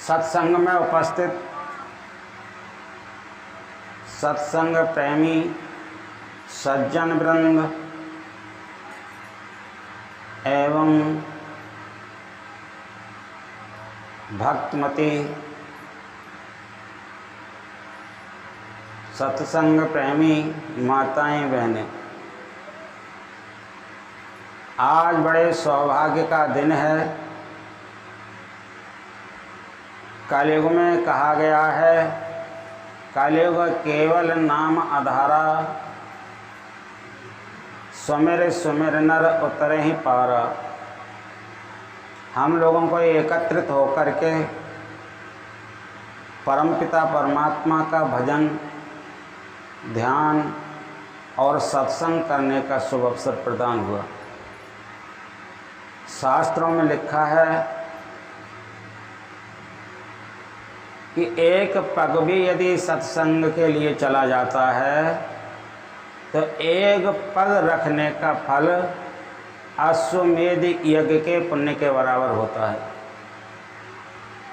सत्संग में उपस्थित सत्संग प्रेमी सज्जन वृंद एवं भक्तमती सत्संग प्रेमी माताएं बहनें, आज बड़े सौभाग्य का दिन है। कलयुग में कहा गया है, कलयुग केवल नाम आधारा, सुमिर सुमिर नर उतरे ही पारा। हम लोगों को एकत्रित होकर के परमपिता परमात्मा का भजन, ध्यान और सत्संग करने का शुभ अवसर प्रदान हुआ। शास्त्रों में लिखा है कि एक पग भी यदि सत्संग के लिए चला जाता है तो एक पग रखने का फल अश्वमेध यज्ञ के पुण्य के बराबर होता है।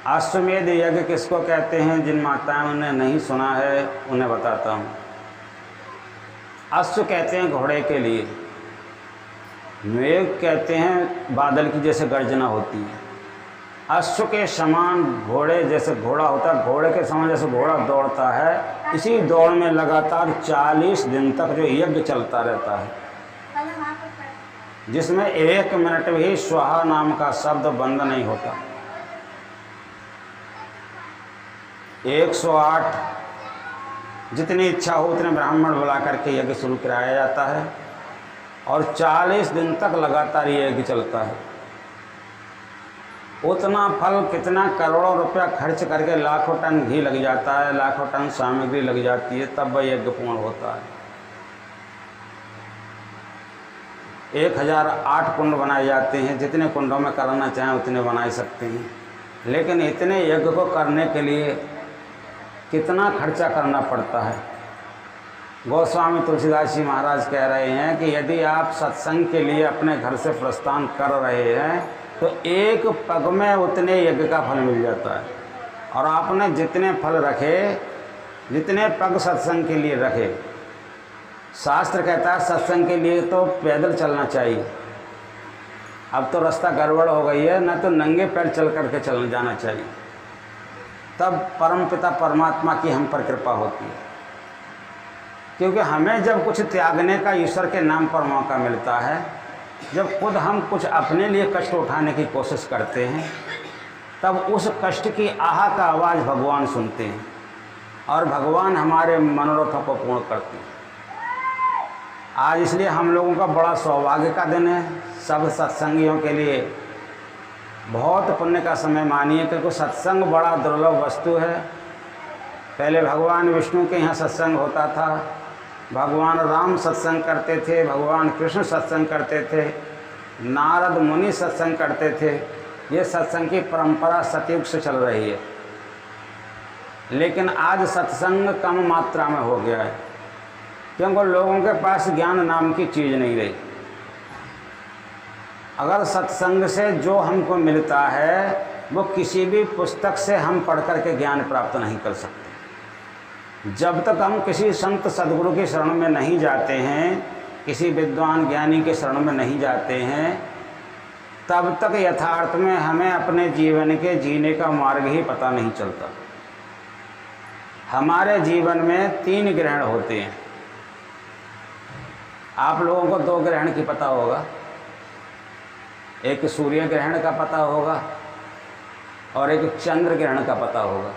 अश्वमेध यज्ञ किसको कहते हैं? जिन माताओं ने नहीं सुना है उन्हें बताता हूँ। अश्व कहते हैं घोड़े के लिए, मेघ कहते हैं बादल की जैसे गर्जना होती है। अश्व के समान घोड़े जैसे घोड़ा होता है, घोड़े के समान जैसे घोड़ा दौड़ता है, इसी दौड़ में लगातार 40 दिन तक जो यज्ञ चलता रहता है, जिसमें 1 मिनट भी स्वाहा नाम का शब्द बंद नहीं होता। 108 जितनी इच्छा हो उतने ब्राह्मण बुला करके यज्ञ शुरू कराया जाता है और 40 दिन तक लगातार ये यज्ञ चलता है। उतना फल कितना करोड़ों रुपया खर्च करके लाखों टन घी लग जाता है, लाखों टन सामग्री लग जाती है, तब वह यज्ञ पूर्ण होता है। 1008 कुंड बनाए जाते हैं, जितने कुंडों में करना चाहें उतने बना सकते हैं, लेकिन इतने यज्ञ को करने के लिए कितना खर्चा करना पड़ता है। गोस्वामी तुलसीदास जी महाराज कह रहे हैं कि यदि आप सत्संग के लिए अपने घर से प्रस्थान कर रहे हैं तो एक पग में उतने यज्ञ का फल मिल जाता है। और आपने जितने फल रखे, जितने पग सत्संग के लिए रखे, शास्त्र कहता है सत्संग के लिए तो पैदल चलना चाहिए। अब तो रास्ता गड़बड़ हो गई है, न तो नंगे पैर चल करके चल जाना चाहिए, तब परमपिता परमात्मा की हम पर कृपा होती है। क्योंकि हमें जब कुछ त्यागने का ईश्वर के नाम पर मौका मिलता है, जब खुद हम कुछ अपने लिए कष्ट उठाने की कोशिश करते हैं, तब उस कष्ट की आह का आवाज़ भगवान सुनते हैं और भगवान हमारे मनोरथों को पूर्ण करते हैं। आज इसलिए हम लोगों का बड़ा सौभाग्य का दिन है। सब सत्संगियों के लिए बहुत पुण्य का समय मानिए, क्योंकि सत्संग बड़ा दुर्लभ वस्तु है। पहले भगवान विष्णु के यहाँ सत्संग होता था, भगवान राम सत्संग करते थे, भगवान कृष्ण सत्संग करते थे, नारद मुनि सत्संग करते थे। ये सत्संग की परंपरा सतयुग से चल रही है, लेकिन आज सत्संग कम मात्रा में हो गया है, क्योंकि लोगों के पास ज्ञान नाम की चीज़ नहीं रही। अगर सत्संग से जो हमको मिलता है वो किसी भी पुस्तक से हम पढ़ कर के ज्ञान प्राप्त नहीं कर सकते। जब तक हम किसी संत सद्गुरु की शरण में नहीं जाते हैं, किसी विद्वान ज्ञानी के शरण में नहीं जाते हैं, तब तक यथार्थ में हमें अपने जीवन के जीने का मार्ग ही पता नहीं चलता। हमारे जीवन में 3 ग्रहण होते हैं। आप लोगों को 2 ग्रहण की पता होगा, एक सूर्य ग्रहण का पता होगा और एक चंद्र ग्रहण का पता होगा।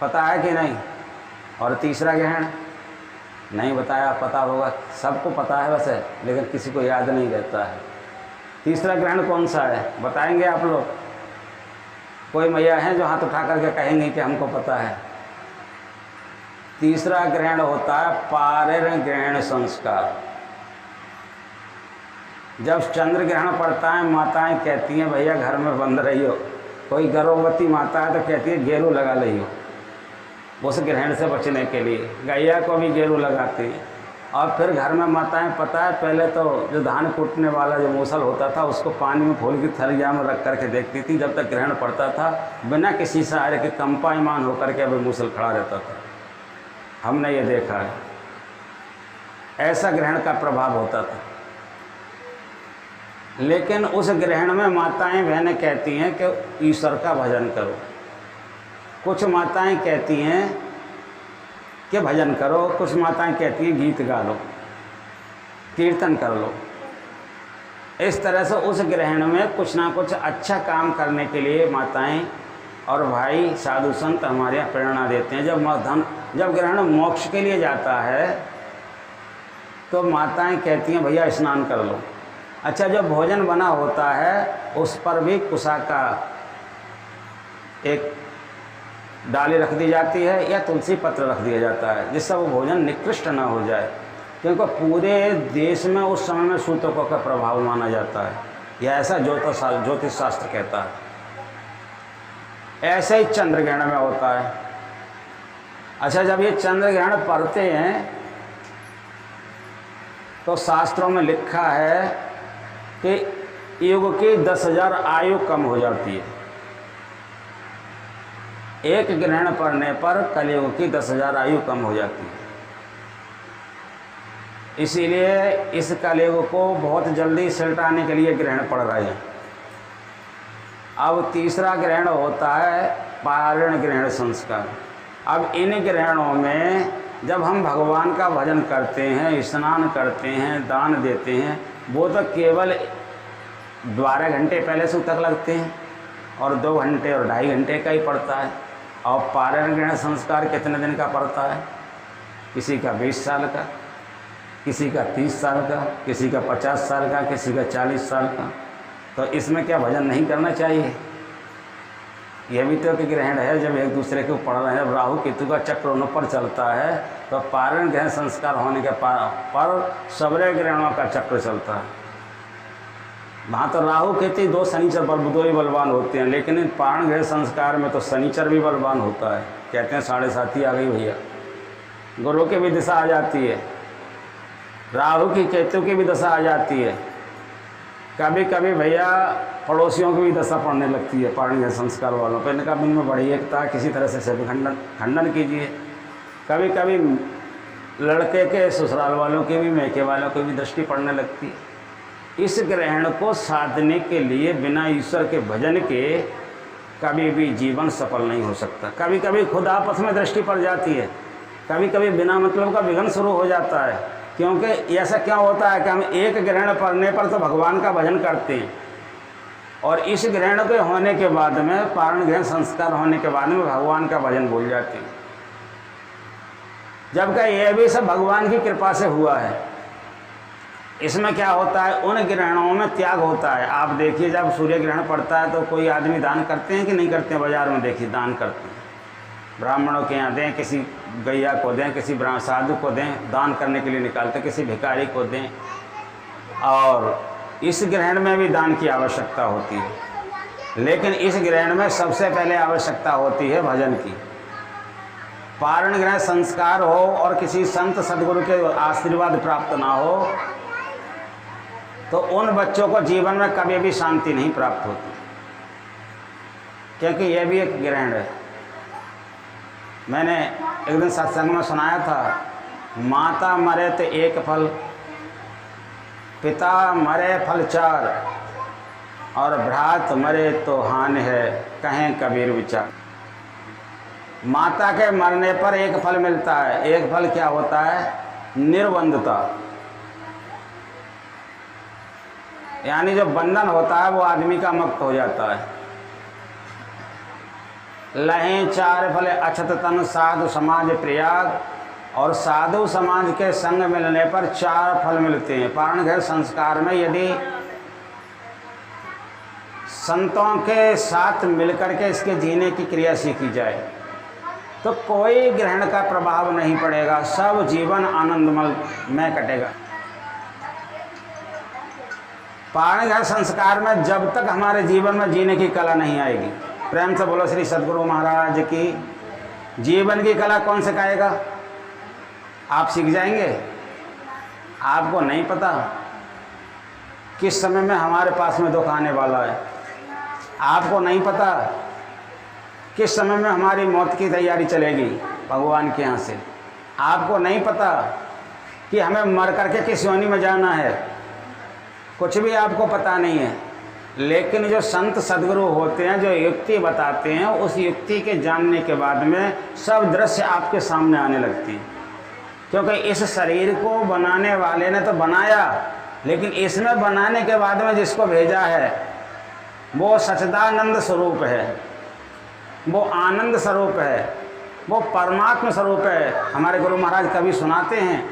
पता है कि नहीं? और तीसरा ग्रहण नहीं बताया, पता होगा, सबको पता है वैसे, लेकिन किसी को याद नहीं रहता है। तीसरा ग्रहण कौन सा है बताएंगे आप लोग? कोई मैया हैं जो हाथ उठा करके कहेंगे कि हमको पता है? तीसरा ग्रहण होता है पारेर ग्रहण संस्कार। जब चंद्र ग्रहण पड़ता है, माताएं कहती हैं भैया घर में बंद रही हो। कोई गर्भवती माता है तो कहती है गेरू लगा ली हो, उस ग्रहण से बचने के लिए। गैया को भी गेरू लगाती है। और फिर घर में माताएं, पता है पहले तो जो धान कूटने वाला जो मूसल होता था उसको पानी में फूल की थलिया में रख करके देखती थी, जब तक ग्रहण पड़ता था बिना किसी सहारे के कंपायमान होकर के अभी मूसल खड़ा रहता था। हमने ये देखा है, ऐसा ग्रहण का प्रभाव होता था। लेकिन उस ग्रहण में माताएं बहनें कहती हैं कि ईश्वर का भजन करो। कुछ माताएं कहती हैं कि भजन करो, कुछ माताएं कहती हैं गीत गा लो, कीर्तन कर लो। इस तरह से उस ग्रहण में कुछ ना कुछ अच्छा काम करने के लिए माताएं और भाई साधु संत हमारे यहाँ प्रेरणा देते हैं। जब ग्रहण मोक्ष के लिए जाता है तो माताएं कहती हैं भैया स्नान कर लो। अच्छा, जब भोजन बना होता है उस पर भी कुसा का एक डाली रख दी जाती है या तुलसी पत्र रख दिया जाता है, जिससे वो भोजन निकृष्ट ना हो जाए, क्योंकि पूरे देश में उस समय में सूतकों का प्रभाव माना जाता है। यह ऐसा ज्योतिष शास्त्र कहता है। ऐसे ही चंद्र ग्रहण में होता है। अच्छा, जब ये चंद्र ग्रहण पड़ते हैं तो शास्त्रों में लिखा है कि युग की 10,000 आयु कम हो जाती है। एक ग्रहण पड़ने पर कलयुग की 10,000 आयु कम हो जाती है। इसीलिए इस कलयुग को बहुत जल्दी सुलटाने के लिए ग्रहण पड़ रहे हैं। अब तीसरा ग्रहण होता है पारण ग्रहण संस्कार। अब इन ग्रहणों में जब हम भगवान का भजन करते हैं, स्नान करते हैं, दान देते हैं, वो तो केवल 12 घंटे पहले सूतक लगते हैं और 2 घंटे और 2.5 घंटे का ही पड़ता है। और पारण ग्रहण संस्कार कितने दिन का पड़ता है? किसी का 20 साल का, किसी का 30 साल का, किसी का 50 साल का, किसी का 40 साल का। तो इसमें क्या भजन नहीं करना चाहिए? यह भी तो कि ग्रहण है जब एक दूसरे के ऊपर पड़ रहे हैं। जब राहु केतु का चक्र उन पर चलता है तो पारण ग्रहण संस्कार होने के पर सबरे ग्रहणों का चक्र चलता है। वहाँ तो राहु केतु 2 शनिचर पर 2 ही बलवान होते हैं, लेकिन इन पारण ग्रहण संस्कार में तो शनिचर भी बलवान होता है। कहते हैं 7.5 आ गई भैया, गुरु की भी दिशा आ जाती है, राहु की केतु की भी दशा आ जाती है, कभी कभी भैया पड़ोसियों की भी दशा पड़ने लगती है पारण ग्रहण संस्कार वालों पर। इनका इनमें बड़ी एकता, किसी तरह से सभी खंडन कीजिए। कभी कभी लड़के के ससुराल वालों की भी, मैके वालों की भी दृष्टि पड़ने लगती है। इस ग्रहण को साधने के लिए बिना ईश्वर के भजन के कभी भी जीवन सफल नहीं हो सकता। कभी कभी खुद आपस में दृष्टि पड़ जाती है, कभी कभी बिना मतलब का विघ्न शुरू हो जाता है। क्योंकि ऐसा क्या होता है कि हम एक ग्रहण पड़ने पर तो भगवान का भजन करते हैं और इस ग्रहण के होने के बाद में, पारण ग्रहण संस्कार होने के बाद में भगवान का भजन भूल जाते हैं। जबकि यह भी सब भगवान की कृपा से हुआ है। इसमें क्या होता है, उन ग्रहणों में त्याग होता है। आप देखिए जब सूर्य ग्रहण पड़ता है तो कोई आदमी दान करते हैं कि नहीं करते हैं? बाजार में देखिए दान करते हैं। ब्राह्मणों के यहाँ दें, किसी गैया को दें, किसी साधु को दें, दान करने के लिए निकालते, किसी भिखारी को दें। और इस ग्रहण में भी दान की आवश्यकता होती है, लेकिन इस ग्रहण में सबसे पहले आवश्यकता होती है भजन की। पारण ग्रहण संस्कार हो और किसी संत सदगुरु के आशीर्वाद प्राप्त ना हो तो उन बच्चों को जीवन में कभी भी शांति नहीं प्राप्त होती, क्योंकि यह भी एक ग्रहण है। मैंने एक दिन सत्संग में सुनाया था, माता मरे तो 1 फल, पिता मरे फल 4 और भ्रात मरे तो हानि है, कहें कबीर विचार। माता के मरने पर 1 फल मिलता है। 1 फल क्या होता है? निर्बंधता, यानी जो बंधन होता है वो आदमी का मुक्त हो जाता है। लहें 4 फल अछत तन साधु समाज प्रयाग, और साधु समाज के संग मिलने पर 4 फल मिलते हैं। पारण ग्रहण संस्कार में यदि संतों के साथ मिलकर के इसके जीने की क्रिया सीखी जाए तो कोई ग्रहण का प्रभाव नहीं पड़ेगा, सब जीवन आनंदमय में कटेगा। पारण ग्रहण संस्कार में जब तक हमारे जीवन में जीने की कला नहीं आएगी, प्रेम से बोलो श्री सद्गुरु महाराज की। जीवन की कला कौन सिखाएगा? आप सीख जाएंगे? आपको नहीं पता किस समय में हमारे पास में दुख आने वाला है। आपको नहीं पता किस समय में हमारी मौत की तैयारी चलेगी भगवान के यहाँ से। आपको नहीं पता कि हमें मर करके किस योनि में जाना है, कुछ भी आपको पता नहीं है। लेकिन जो संत सद्गुरु होते हैं, जो युक्ति बताते हैं, उस युक्ति के जानने के बाद में सब दृश्य आपके सामने आने लगती हैं। क्योंकि इस शरीर को बनाने वाले ने तो बनाया, लेकिन इसमें बनाने के बाद में जिसको भेजा है वो सच्चिदानंद स्वरूप है, वो आनंद स्वरूप है, वो परमात्मा स्वरूप है। हमारे गुरु महाराज कभी सुनाते हैं,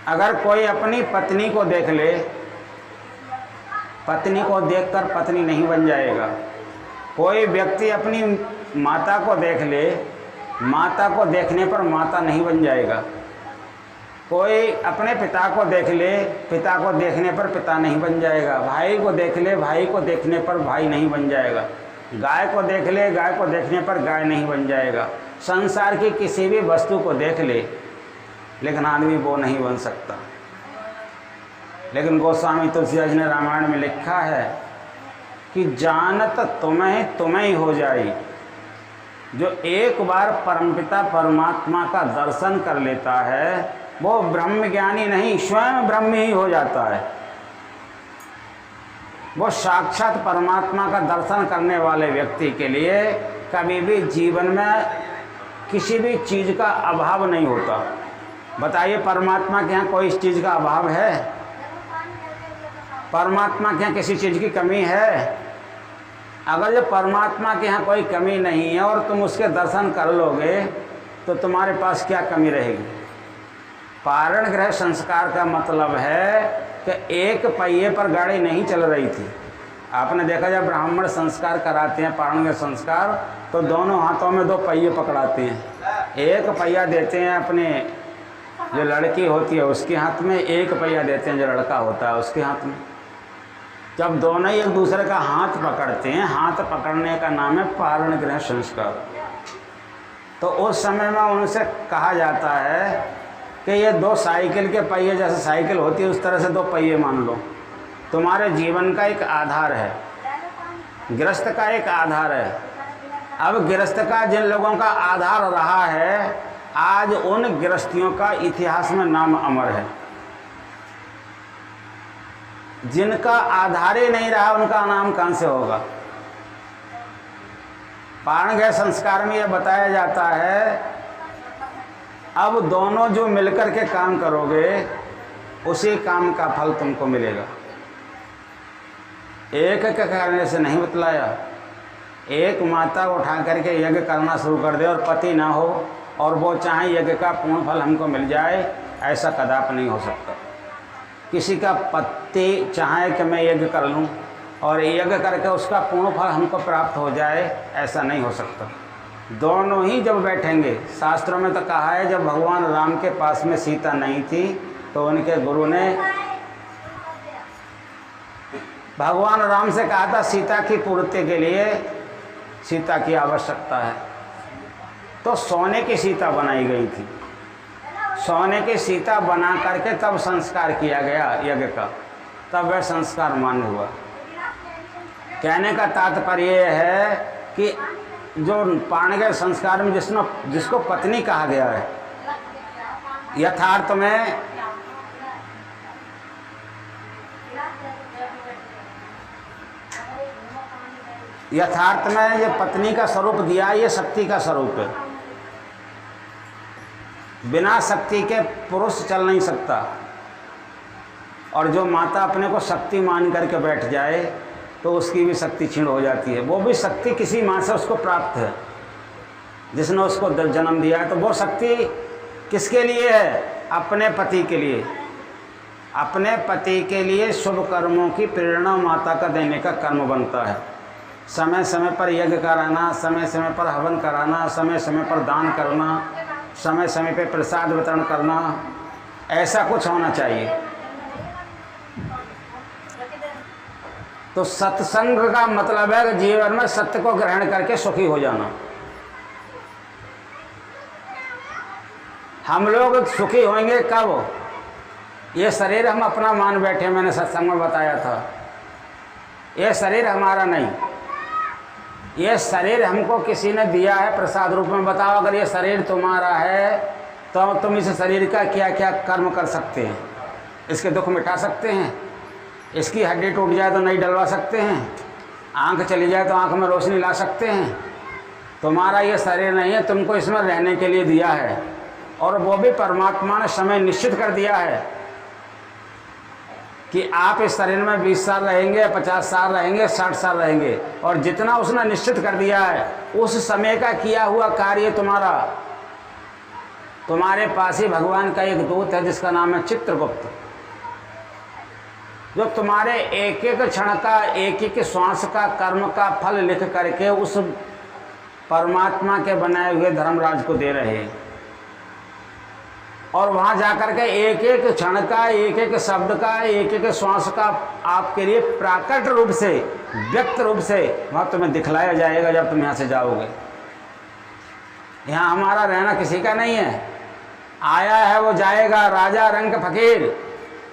अगर कोई अपनी पत्नी को देख ले, पत्नी को देखकर पत्नी नहीं बन जाएगा। कोई व्यक्ति अपनी माता को देख ले, माता को देखने पर माता नहीं बन जाएगा। कोई अपने पिता को देख ले, पिता को देखने पर पिता नहीं बन जाएगा। भाई को देख ले, भाई को देखने पर भाई नहीं बन जाएगा। गाय को देख ले, गाय को देखने पर गाय नहीं बन जाएगा। संसार की किसी भी वस्तु को देख ले, लेकिन आदमी वो नहीं बन सकता। लेकिन गोस्वामी तुलसीदास ने रामायण में लिखा है कि जानत तुम्हें तुम्हें ही हो जाई। जो एक बार परमपिता परमात्मा का दर्शन कर लेता है वो ब्रह्म ज्ञानी नहीं, स्वयं ब्रह्म ही हो जाता है। वो साक्षात परमात्मा का दर्शन करने वाले व्यक्ति के लिए कभी भी जीवन में किसी भी चीज़ का अभाव नहीं होता। बताइए, परमात्मा के यहाँ कोई इस चीज़ का अभाव है? परमात्मा के यहाँ किसी चीज़ की कमी है? अगर जो परमात्मा के यहाँ कोई कमी नहीं है और तुम उसके दर्शन कर लोगे तो तुम्हारे पास क्या कमी रहेगी? पारण ग्रह संस्कार का मतलब है कि एक पहिए पर गाड़ी नहीं चल रही थी। आपने देखा जब ब्राह्मण संस्कार कराते हैं, पारण ग्रह संस्कार, तो दोनों हाथों में 2 पहिए पकड़ाते हैं। एक पहिया देते हैं अपने जो लड़की होती है उसके हाथ में, एक पहिया देते हैं जो लड़का होता है उसके हाथ में। जब दोनों ही एक दूसरे का हाथ पकड़ते हैं, हाथ पकड़ने का नाम है पारण ग्रह संस्कार। तो उस समय में उनसे कहा जाता है कि ये 2 साइकिल के पहिए, जैसे साइकिल होती है उस तरह से 2 पहिए मान लो। तुम्हारे जीवन का एक आधार है, गृहस्थ का एक आधार है। अब गृहस्थ का जिन लोगों का आधार रहा है, आज उन गृहस्थियों का इतिहास में नाम अमर है। जिनका आधार ही नहीं रहा उनका नाम कहाँ से होगा? पारण ग्रह संस्कार में यह बताया जाता है, अब दोनों जो मिलकर के काम करोगे उसी काम का फल तुमको मिलेगा। एक के करने से नहीं बतलाया। एक माता उठा करके यज्ञ करना शुरू कर दे और पति ना हो और वो चाहे यज्ञ का पूर्ण फल हमको मिल जाए, ऐसा कदापि नहीं हो सकता। किसी का पति चाहे कि मैं यज्ञ कर लूं और यज्ञ करके उसका पूर्ण फल हमको प्राप्त हो जाए, ऐसा नहीं हो सकता। दोनों ही जब बैठेंगे, शास्त्रों में तो कहा है जब भगवान राम के पास में सीता नहीं थी तो उनके गुरु ने भगवान राम से कहा था सीता की पूर्ति के लिए सीता की आवश्यकता है, तो सोने की सीता बनाई गई थी। सोने की सीता बना करके तब संस्कार किया गया यज्ञ का, तब वह संस्कार मान्य हुआ। कहने का तात्पर्य है कि जो पारण ग्रह संस्कार में जिसको पत्नी कहा गया है, यथार्थ में ये पत्नी का स्वरूप दिया, ये शक्ति का स्वरूप है। बिना शक्ति के पुरुष चल नहीं सकता। और जो माता अपने को शक्ति मान करके बैठ जाए तो उसकी भी शक्ति क्षीण हो जाती है। वो भी शक्ति किसी माँ से उसको प्राप्त है जिसने उसको जन्म दिया है। तो वो शक्ति किसके लिए है? अपने पति के लिए। अपने पति के लिए शुभ कर्मों की प्रेरणा माता का देने का कर्म बनता है। समय समय पर यज्ञ कराना, समय समय पर हवन कराना, समय समय पर दान करना, समय समय पर प्रसाद वितरण करना, ऐसा कुछ होना चाहिए। तो सत्संग का मतलब है कि जीवन में सत्य को ग्रहण करके सुखी हो जाना। हम लोग सुखी होंगे कब? ये शरीर हम अपना मान बैठे, मैंने सत्संग में बताया था। ये शरीर हमारा नहीं, ये शरीर हमको किसी ने दिया है प्रसाद रूप में। बताओ, अगर ये शरीर तुम्हारा है तो तुम इस शरीर का क्या क्या कर्म कर सकते हैं? इसके दुख मिटा सकते हैं, इसकी हड्डी टूट जाए तो नहीं डलवा सकते हैं, आंख चली जाए तो आंख में रोशनी ला सकते हैं। तुम्हारा ये शरीर नहीं है, तुमको इसमें रहने के लिए दिया है, और वो भी परमात्मा ने समय निश्चित कर दिया है कि आप इस शरीर में 20 साल रहेंगे, 50 साल रहेंगे, 60 साल रहेंगे, और जितना उसने निश्चित कर दिया है उस समय का किया हुआ कार्य तुम्हारा। तुम्हारे पास ही भगवान का एक दूत है जिसका नाम है चित्रगुप्त, जो तुम्हारे एक एक क्षण का, एक एक श्वास का कर्म का फल लिख करके उस परमात्मा के बनाए हुए धर्मराज को दे रहे हैं। और वहाँ जाकर के एक एक क्षण का, एक एक शब्द का, एक एक श्वास का आपके लिए प्राकट रूप से, व्यक्त रूप से वहाँ तुम्हें दिखलाया जाएगा जब तुम यहाँ से जाओगे। यहाँ हमारा रहना किसी का नहीं है, आया है वो जाएगा, राजा रंग फकीर,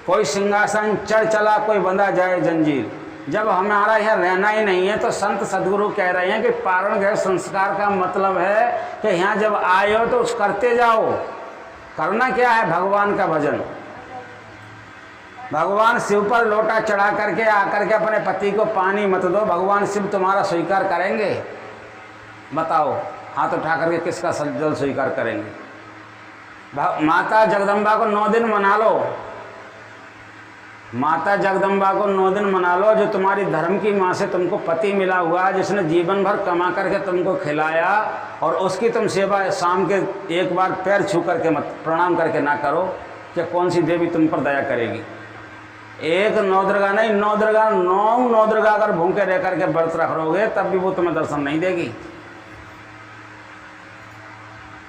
कोई सिंहासन चढ़ चला, कोई बंधा जाए जंजीर। जब हमारा यहाँ रहना ही नहीं है तो संत सदगुरु कह रहे हैं कि पारण गृह संस्कार का मतलब है कि यहाँ जब आए हो तो उस करते जाओ। करना क्या है? भगवान का भजन। भगवान शिव पर लोटा चढ़ा करके आकर के अपने पति को पानी मत दो, भगवान शिव तुम्हारा स्वीकार करेंगे? बताओ, हाथ उठा करके किसका जल स्वीकार करेंगे? माता जगदम्बा को 9 दिन मना लो, माता जगदम्बा को 9 दिन मना लो, जो तुम्हारी धर्म की माँ से तुमको पति मिला हुआ, जिसने जीवन भर कमा करके तुमको खिलाया, और उसकी तुम सेवा शाम के एक बार पैर छू करके मत, प्रणाम करके ना करो कि कौन सी देवी तुम पर दया करेगी। एक नौदुर्गा नहीं, नौ दुर्गा अगर भूखे रह करके व्रत रख लोगे तब भी वो तुम्हें दर्शन नहीं देगी।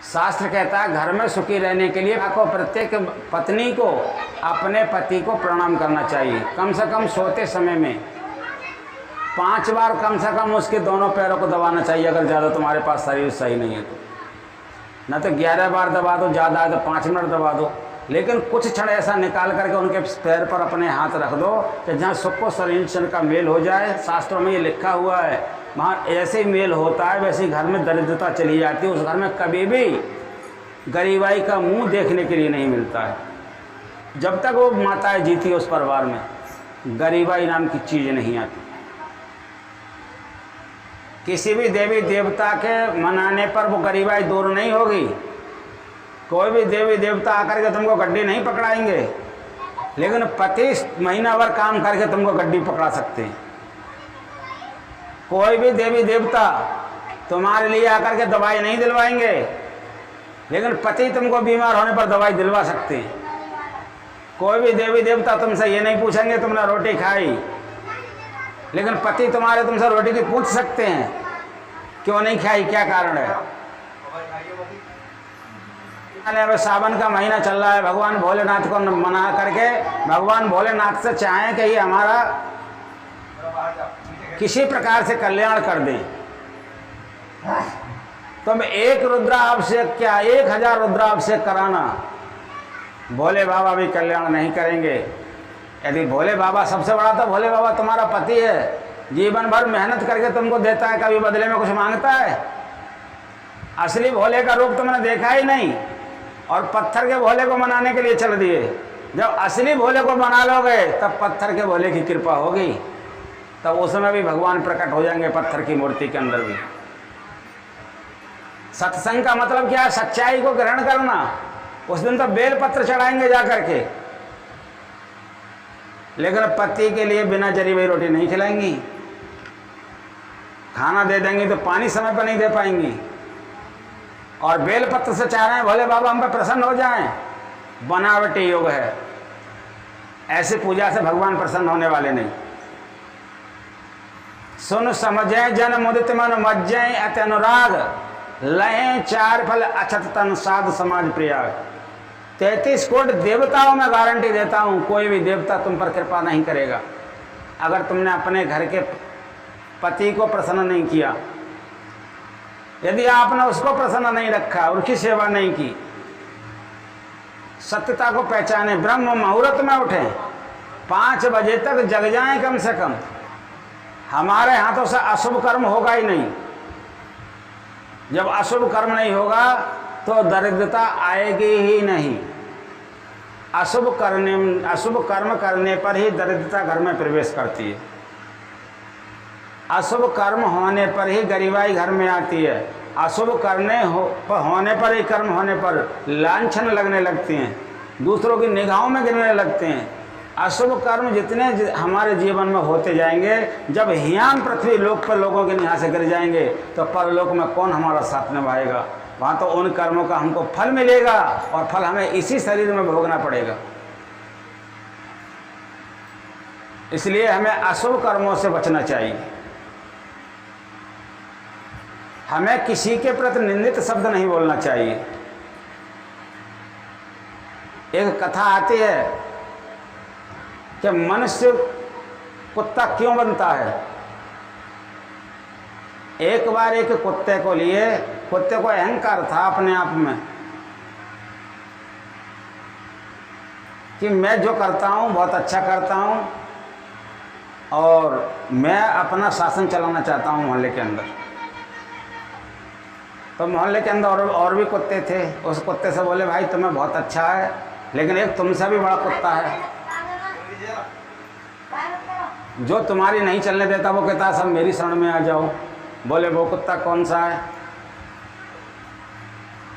शास्त्र कहता है घर में सुखी रहने के लिए आपको प्रत्येक पत्नी को अपने पति को प्रणाम करना चाहिए। कम से कम सोते समय में 5 बार कम से कम उसके दोनों पैरों को दबाना चाहिए, अगर ज़्यादा तुम्हारे पास शरीर सही नहीं है तो। न तो 11 बार दबा दो, ज़्यादा है तो 5 मिनट दबा दो, लेकिन कुछ क्षण ऐसा निकाल करके उनके पैर पर अपने हाथ रख दो कि जहाँ सुख को शरीर का मेल हो जाए। शास्त्रों में ये लिखा हुआ है, वहाँ ऐसे ही मेल होता है, वैसे ही घर में दरिद्रता चली जाती है। उस घर में कभी भी गरीबाई का मुंह देखने के लिए नहीं मिलता है। जब तक वो माताएं जीती उस परिवार में गरीबाई नाम की चीज़ नहीं आती। किसी भी देवी देवता के मनाने पर वो गरीबाई दूर नहीं होगी। कोई भी देवी देवता आकर के तुमको गड्डी नहीं पकड़ाएंगे, लेकिन पति महीना भर काम करके तुमको गड्डी पकड़ा सकते हैं। कोई भी देवी देवता तुम्हारे लिए आकर के दवाई नहीं दिलवाएंगे, लेकिन पति तुमको बीमार होने पर दवाई दिलवा सकते हैं। कोई भी देवी देवता तुमसे ये नहीं पूछेंगे तुमने रोटी खाई, लेकिन पति तुम्हारे तुमसे रोटी की पूछ सकते हैं क्यों नहीं खाई, क्या कारण है। अब सावन का महीना चल रहा है, भगवान भोलेनाथ को मना करके भगवान भोलेनाथ से चाहें कि ये हमारा किसी प्रकार से कल्याण कर दें। तुम एक रुद्राभिषेक क्या 1000 रुद्राभिषेक कराना, भोले बाबा भी कल्याण नहीं करेंगे। यदि भोले बाबा सबसे बड़ा, तो भोले बाबा तुम्हारा पति है, जीवन भर मेहनत करके तुमको देता है, कभी बदले में कुछ मांगता है। असली भोले का रूप तुमने देखा ही नहीं, और पत्थर के भोले को मनाने के लिए चल दिए। जब असली भोले को मना लोगे तब पत्थर के भोले की कृपा होगी, तब उसमें भी भगवान प्रकट हो जाएंगे पत्थर की मूर्ति के अंदर भी। सत्संग का मतलब क्या है? सच्चाई को ग्रहण करना। उस दिन तो बेलपत्र चढ़ाएंगे जा करके, लेकिन पति के लिए बिना जरी हुई रोटी नहीं खिलाएंगी। खाना दे देंगी तो पानी समय पर नहीं दे पाएंगी, और बेलपत्र से चाह रहे हैं भोले बाबा हम पर प्रसन्न हो जाएं। बनावटी योग है, ऐसी पूजा से भगवान प्रसन्न होने वाले नहीं। सुन समझे जन मुदित मन मज्जय अति अनुराग, लहें 4 फल अछत तन साध समाज प्रयाग। 33 कोटि देवताओं में गारंटी देता हूँ, कोई भी देवता तुम पर कृपा नहीं करेगा अगर तुमने अपने घर के पति को प्रसन्न नहीं किया। यदि आपने उसको प्रसन्न नहीं रखा, उसकी सेवा नहीं की, सत्यता को पहचाने, ब्रह्म मुहूर्त में उठें, 5 बजे तक जग जाएं कम से कम। हमारे हाथों से अशुभ कर्म होगा ही नहीं। जब अशुभ कर्म नहीं होगा तो दरिद्रता आएगी ही नहीं। अशुभ कर्म करने पर ही दरिद्रता घर में प्रवेश करती है। अशुभ कर्म होने पर ही गरीबाई घर में आती है। अशुभ होने पर ही कर्म होने पर लांछन लगने लगते हैं, दूसरों की निगाहों में गिरने लगते हैं। अशुभ कर्म जितने हमारे जीवन में होते जाएंगे, जब हियान पृथ्वी लोक पर लोगों के निगाह से गिर जाएंगे तो परलोक में कौन हमारा साथ निभाएगा? वहाँ तो उन कर्मों का हमको फल मिलेगा और फल हमें इसी शरीर में भोगना पड़ेगा। इसलिए हमें अशुभ कर्मों से बचना चाहिए। हमें किसी के प्रति निंदित शब्द नहीं बोलना चाहिए। एक कथा आती है कि मनुष्य कुत्ता क्यों बनता है। एक बार एक कुत्ते को अहंकार था अपने आप में कि मैं जो करता हूँ बहुत अच्छा करता हूँ और मैं अपना शासन चलाना चाहता हूँ मोहल्ले के अंदर। तो मोहल्ले के अंदर और भी कुत्ते थे। उस कुत्ते से बोले, भाई तुम्हें बहुत अच्छा है, लेकिन एक तुमसे भी बड़ा कुत्ता है जो तुम्हारी नहीं चलने देता। वो कहता सब मेरी शरण में आ जाओ। बोले वो कुत्ता कौन सा है?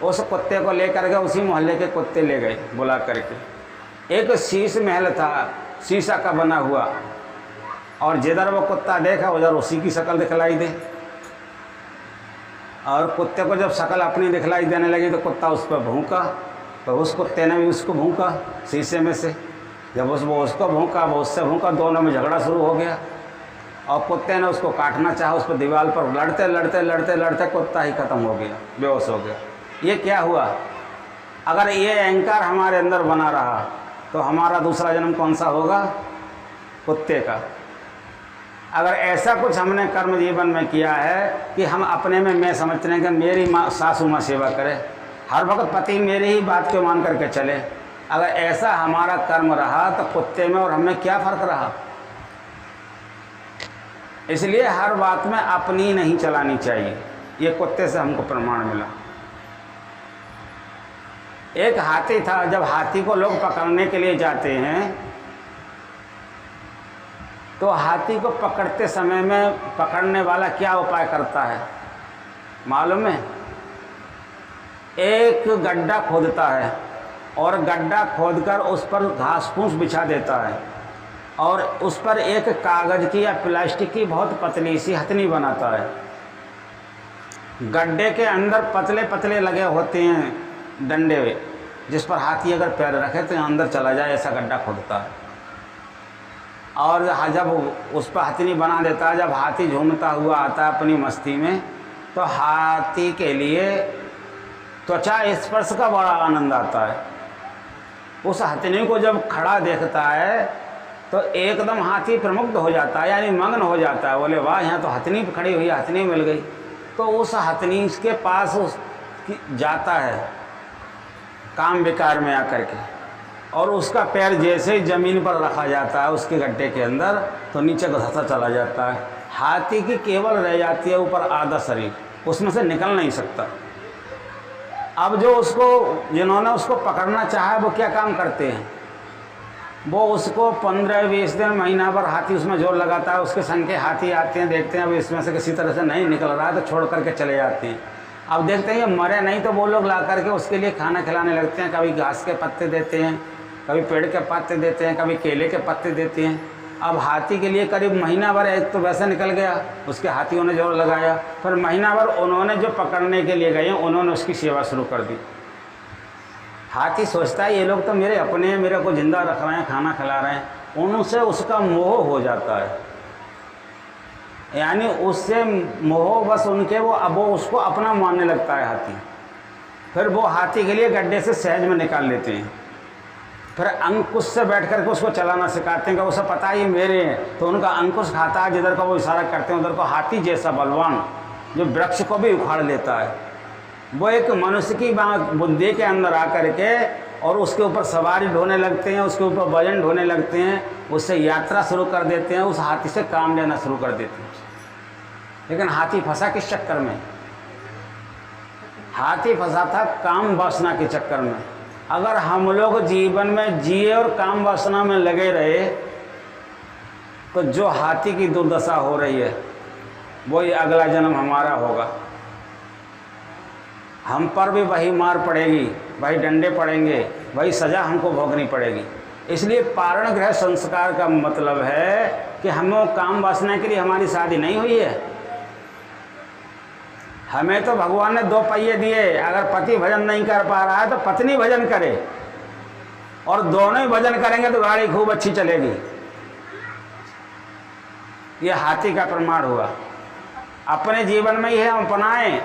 उस कुत्ते को लेकर के उसी मोहल्ले के कुत्ते ले गए बुला करके। एक शीश महल था, शीशा का बना हुआ, और जिधर वो कुत्ता देखा उधर उसी की शक्ल दिखलाई दे। और कुत्ते को जब शक्ल अपनी दिखलाई देने लगी तो कुत्ता उस पर भौंका, तो उस कुत्ते ने भी उसको भौंका शीशे में से। जब वो उसको भौंका, वो उससे भौंका, दोनों में झगड़ा शुरू हो गया और कुत्ते ने उसको काटना चाहा। उस पर दीवार पर लड़ते लड़ते लड़ते लड़ते कुत्ता ही ख़त्म हो गया, बेहोश हो गया। ये क्या हुआ? अगर ये अहंकार हमारे अंदर बना रहा तो हमारा दूसरा जन्म कौन सा होगा? कुत्ते का। अगर ऐसा कुछ हमने कर्म जीवन में किया है कि हम अपने में मैं समझते हैं कि मेरी माँ सासू माँ सेवा करे, हर वक्त पति मेरी ही बात को मान करके चले, अगर ऐसा हमारा कर्म रहा तो कुत्ते में और हमें क्या फ़र्क रहा? इसलिए हर बात में अपनी नहीं चलानी चाहिए। ये कुत्ते से हमको प्रमाण मिला। एक हाथी था। जब हाथी को लोग पकड़ने के लिए जाते हैं तो हाथी को पकड़ते समय में पकड़ने वाला क्या उपाय करता है मालूम है? एक गड्ढा खोदता है और गड्ढा खोदकर उस पर घास फूस बिछा देता है और उस पर एक कागज़ की या प्लास्टिक की बहुत पतली सी हथनी बनाता है। गड्ढे के अंदर पतले पतले लगे होते हैं डंडे, जिस पर हाथी अगर पैर रखे तो अंदर चला जाए, ऐसा गड्ढा खोदता है। और जब उस पर हथनी बना देता है, जब हाथी झूमता हुआ आता है अपनी मस्ती में, तो हाथी के लिए त्वचा स्पर्श का बड़ा आनंद आता है। उस हथनी को जब खड़ा देखता है तो एकदम हाथी प्रमुग्ध हो जाता है, यानी मग्न हो जाता है। बोले वाह, यहाँ तो हथनी खड़ी हुई, हथनी मिल गई। तो उस हथनी के पास जाता है काम विकार में आकर के, और उसका पैर जैसे ही ज़मीन पर रखा जाता है उसके गड्ढे के अंदर, तो नीचे धंसा चला जाता है। हाथी की केवल रह जाती है ऊपर आधा शरीर, उसमें से निकल नहीं सकता। अब जिन्होंने उसको पकड़ना चाहा वो क्या काम करते हैं? वो उसको 15-20 दिन महीना भर हाथी उसमें जोर लगाता है। उसके संग के हाथी आते हैं, देखते हैं अब इसमें से किसी तरह से नहीं निकल रहा है तो छोड़ करके चले जाते हैं। अब देखते हैं ये मरे नहीं तो वो लोग ला करके उसके लिए खाना खिलाने लगते हैं। कभी घास के पत्ते देते हैं, कभी पेड़ के पत्ते देते हैं, कभी केले के पत्ते देते हैं। अब हाथी के लिए करीब महीना भर एक तो वैसे निकल गया, उसके हाथियों ने जोर लगाया, फिर महीना भर उन्होंने जो पकड़ने के लिए गए उन्होंने उसकी सेवा शुरू कर दी। हाथी सोचता है ये लोग तो मेरे अपने हैं, मेरे को ज़िंदा रख रहे हैं, खाना खिला रहे हैं। उनसे उसका मोह हो जाता है, यानी उससे मोह बस उनके वो उसको अपना मानने लगता है हाथी। फिर वो हाथी के लिए गड्ढे से सहज में निकाल लेते हैं। फिर अंकुश से बैठ करके उसको चलाना सिखाते हैं कि उसे पता है ये मेरे हैं, तो उनका अंकुश खाता है। जिधर का वो इशारा करते हैं उधर को हाथी जैसा बलवान जो वृक्ष को भी उखाड़ लेता है। वो एक मनुष्य की बुद्धि के अंदर आकर के और उसके ऊपर सवारी ढोने लगते हैं, उसके ऊपर वजन ढोने लगते हैं, उससे यात्रा शुरू कर देते हैं, उस हाथी से काम लेना शुरू कर देते हैं। लेकिन हाथी फंसा किस चक्कर में? हाथी फंसा था काम वासना के चक्कर में। अगर हम लोग जीवन में जिए और काम वासना में लगे रहे तो जो हाथी की दुर्दशा हो रही है वही अगला जन्म हमारा होगा। हम पर भी वही मार पड़ेगी, वही डंडे पड़ेंगे, वही सज़ा हमको भोगनी पड़ेगी। इसलिए पारण ग्रह संस्कार का मतलब है कि हमें काम वासना के लिए हमारी शादी नहीं हुई है। हमें तो भगवान ने 2 पहिए दिए, अगर पति भजन नहीं कर पा रहा है तो पत्नी भजन करे, और दोनों ही भजन करेंगे तो गाड़ी खूब अच्छी चलेगी। यह हाथी का प्रमाण हुआ। अपने जीवन में यह हम अपनाएं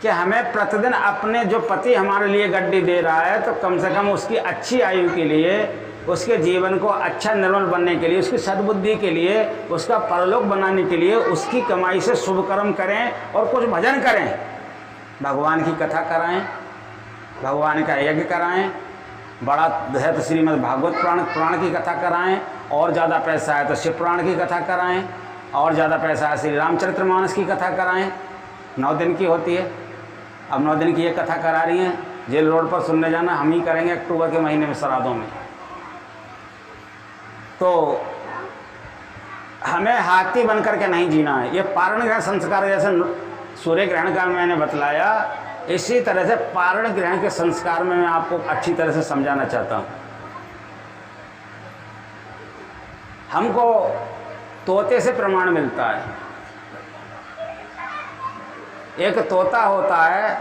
कि हमें प्रतिदिन अपने जो पति हमारे लिए गड्डी दे रहा है तो कम से कम उसकी अच्छी आयु के लिए, उसके जीवन को अच्छा निर्मल बनने के लिए, उसकी सद्बुद्धि के लिए, उसका परलोक बनाने के लिए उसकी कमाई से शुभ कर्म करें और कुछ भजन करें, भगवान की कथा कराएं, भगवान का यज्ञ कराएं, बड़ा है तो श्रीमद् भागवत पुराण की कथा कराएं, और ज़्यादा पैसा है तो शिव पुराण की कथा कराएं, और ज़्यादा पैसा है श्री रामचरितमानस की कथा कराएं। 9 दिन की होती है। अब 9 दिन की ये कथा करा रही हैं, जेल रोड पर सुनने जाना हम ही करेंगे अक्टूबर के महीने में श्राद्धों में। तो हमें हाथी बन करके नहीं जीना है। ये पारण ग्रहण संस्कार, जैसे सूर्य ग्रहण का मैंने बतलाया, इसी तरह से पारण ग्रहण के संस्कार में मैं आपको अच्छी तरह से समझाना चाहता हूँ। हमको तोते से प्रमाण मिलता है। एक तोता होता है,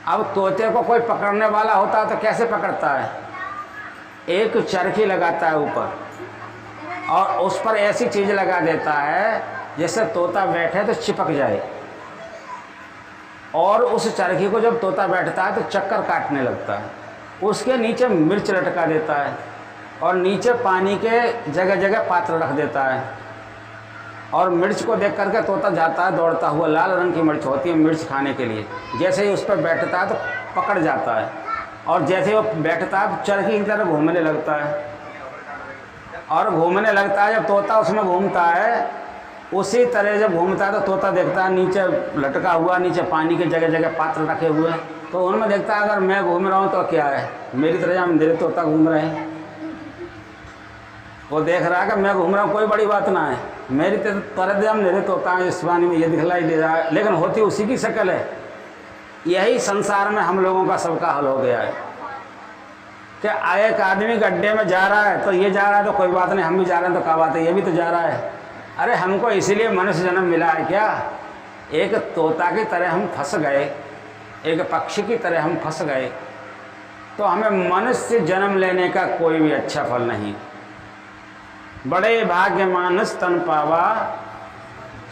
अब तोते को कोई पकड़ने वाला होता है तो कैसे पकड़ता है? एक चरखी लगाता है ऊपर और उस पर ऐसी चीज़ लगा देता है जैसे तोता बैठे तो चिपक जाए, और उस चरखी को जब तोता बैठता है तो चक्कर काटने लगता है। उसके नीचे मिर्च लटका देता है और नीचे पानी के जगह जगह पात्र रख देता है, और मिर्च को देख करके तोता जाता है दौड़ता हुआ। लाल रंग की मिर्च होती है मिर्च खाने के लिए। जैसे ही उस पर बैठता है तो पकड़ जाता है, और जैसे वो बैठता है तो चरखी की तरह घूमने लगता है, और घूमने लगता है। जब तोता उसमें घूमता है, उसी तरह जब घूमता है तो तोता देखता है नीचे लटका हुआ, नीचे पानी के जगह जगह पात्र रखे हुए हैं, तो उनमें देखता है अगर मैं घूम रहा हूँ तो क्या है, मेरी तरह जहाँ मेरे तोता घूम रहे हैं। वो देख रहा है कि मैं घूम रहा हूँ, कोई बड़ी बात ना है, मेरी तरह जब मेरे तोता है इस पानी में ये दिखलाई दे रहा है, लेकिन होती उसी की शक्ल है। यही संसार में हम लोगों का सबका हल हो गया है कि एक आदमी गड्ढे में जा रहा है तो ये जा रहा है तो कोई बात नहीं, हम भी जा रहे हैं तो क्या बात है, ये भी तो जा रहा है। अरे हमको इसीलिए मनुष्य जन्म मिला है क्या? एक तोता की तरह हम फंस गए, एक पक्षी की तरह हम फंस गए, तो हमें मनुष्य जन्म लेने का कोई भी अच्छा फल नहीं। बड़े भाग्य मानस तन पावा,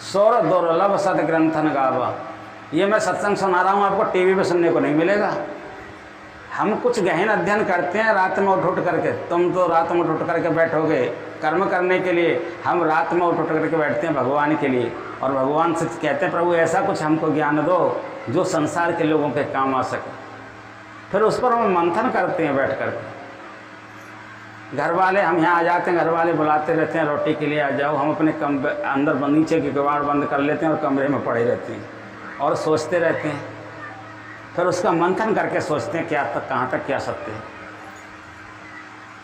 सौर दुर्लभ सदग्रंथन गावा। ये मैं सत्संग सुना रहा हूँ, आपको टीवी पे सुनने को नहीं मिलेगा। हम कुछ गहन अध्ययन करते हैं रात में उठ करके, तुम तो रात में उठ करके बैठोगे कर्म करने के लिए, हम रात में उठ करके बैठते हैं भगवान के लिए, और भगवान से कहते हैं प्रभु ऐसा कुछ हमको ज्ञान दो जो संसार के लोगों के काम आ सके। फिर उस पर हम मंथन करते हैं बैठ करके। घर वाले हम यहाँ आ जाते हैं, घर वाले बुलाते रहते हैं रोटी के लिए आ जाओ, हम अपने अंदर नीचे के किवाड़ बंद कर लेते हैं और कमरे में पड़े रहते हैं और सोचते रहते हैं। फिर उसका मंथन करके सोचते हैं क्या तक कहाँ तक क्या सत्य है।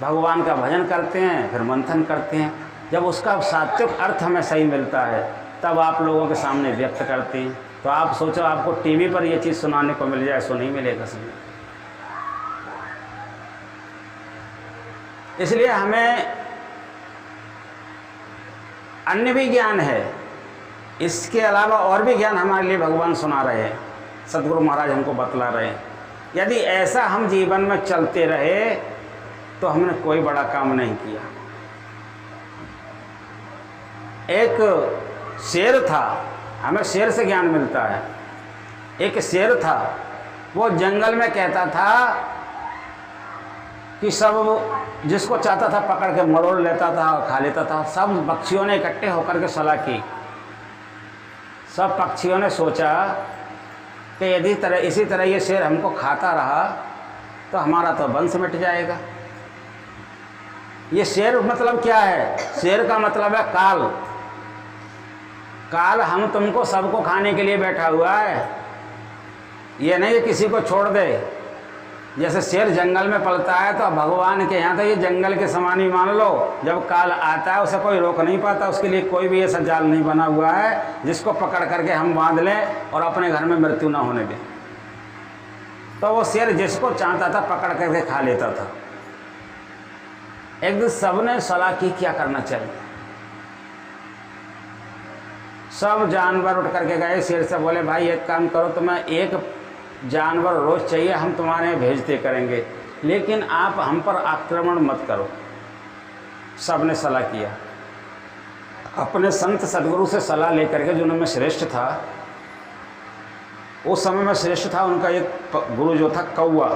भगवान का भजन करते हैं, फिर मंथन करते हैं। जब उसका सात्विक अर्थ हमें सही मिलता है तब आप लोगों के सामने व्यक्त करते हैं। तो आप सोचो आपको टीवी पर ये चीज़ सुनाने को मिल जाए, सो नहीं मिलेगा समझ। इसलिए हमें अन्य भी ज्ञान है, इसके अलावा और भी ज्ञान हमारे लिए भगवान सुना रहे हैं, सदगुरु महाराज हमको बतला रहे हैं। यदि ऐसा हम जीवन में चलते रहे तो हमने कोई बड़ा काम नहीं किया। एक शेर था, हमें शेर से ज्ञान मिलता है। एक शेर था, वो जंगल में कहता था कि सब जिसको चाहता था पकड़ के मरोड़ लेता था और खा लेता था। सब पक्षियों ने इकट्ठे होकर के सलाह की। सब पक्षियों ने सोचा कि यदि इसी तरह ये शेर हमको खाता रहा तो हमारा तो वंश मिट जाएगा। ये शेर मतलब क्या है? शेर का मतलब है काल। काल हम तुमको सबको खाने के लिए बैठा हुआ है। ये नहीं कि किसी को छोड़ दे। जैसे शेर जंगल में पलता है तो भगवान के यहाँ तो ये जंगल के समान ही मान लो। जब काल आता है उसे कोई रोक नहीं पाता। उसके लिए कोई भी ऐसा जाल नहीं बना हुआ है जिसको पकड़ करके हम बांध लें और अपने घर में मृत्यु ना होने दें। तो वो शेर जिसको चाहता था पकड़ करके खा लेता था। एक दिन सबने सलाह की क्या करना चाहिए। सब जानवर उठ करके गए, शेर से बोले भाई एक काम करो, तुम्हें एक जानवर रोज चाहिए, हम तुम्हारे भेजते करेंगे, लेकिन आप हम पर आक्रमण मत करो। सब ने सलाह किया। अपने संत सदगुरु से सलाह लेकर के, जो उनमें श्रेष्ठ था, उस समय में श्रेष्ठ था उनका एक गुरु जो था कौआ।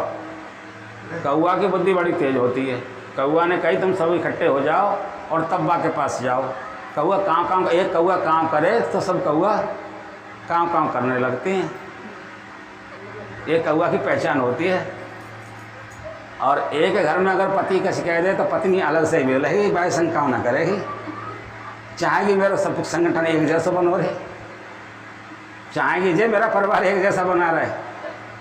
कौआ की बुद्धि बड़ी तेज होती है। कौआ ने कही तुम सब इकट्ठे हो जाओ और तब्बा के पास जाओ। कौआ काँव काँव, एक कौआ काँव करे तो सब कौआ काँव काँव करने लगते हैं। एक कौआ की पहचान होती है। और एक घर में अगर पति का शिकायत है तो पत्नी अलग से ही मिलेगी, भाई संग काँव ना करेगी, चाहेगी मेरा सब कुछ संगठन एक जैसा बनो रहे, चाहेगी जे मेरा परिवार एक जैसा बना रहे,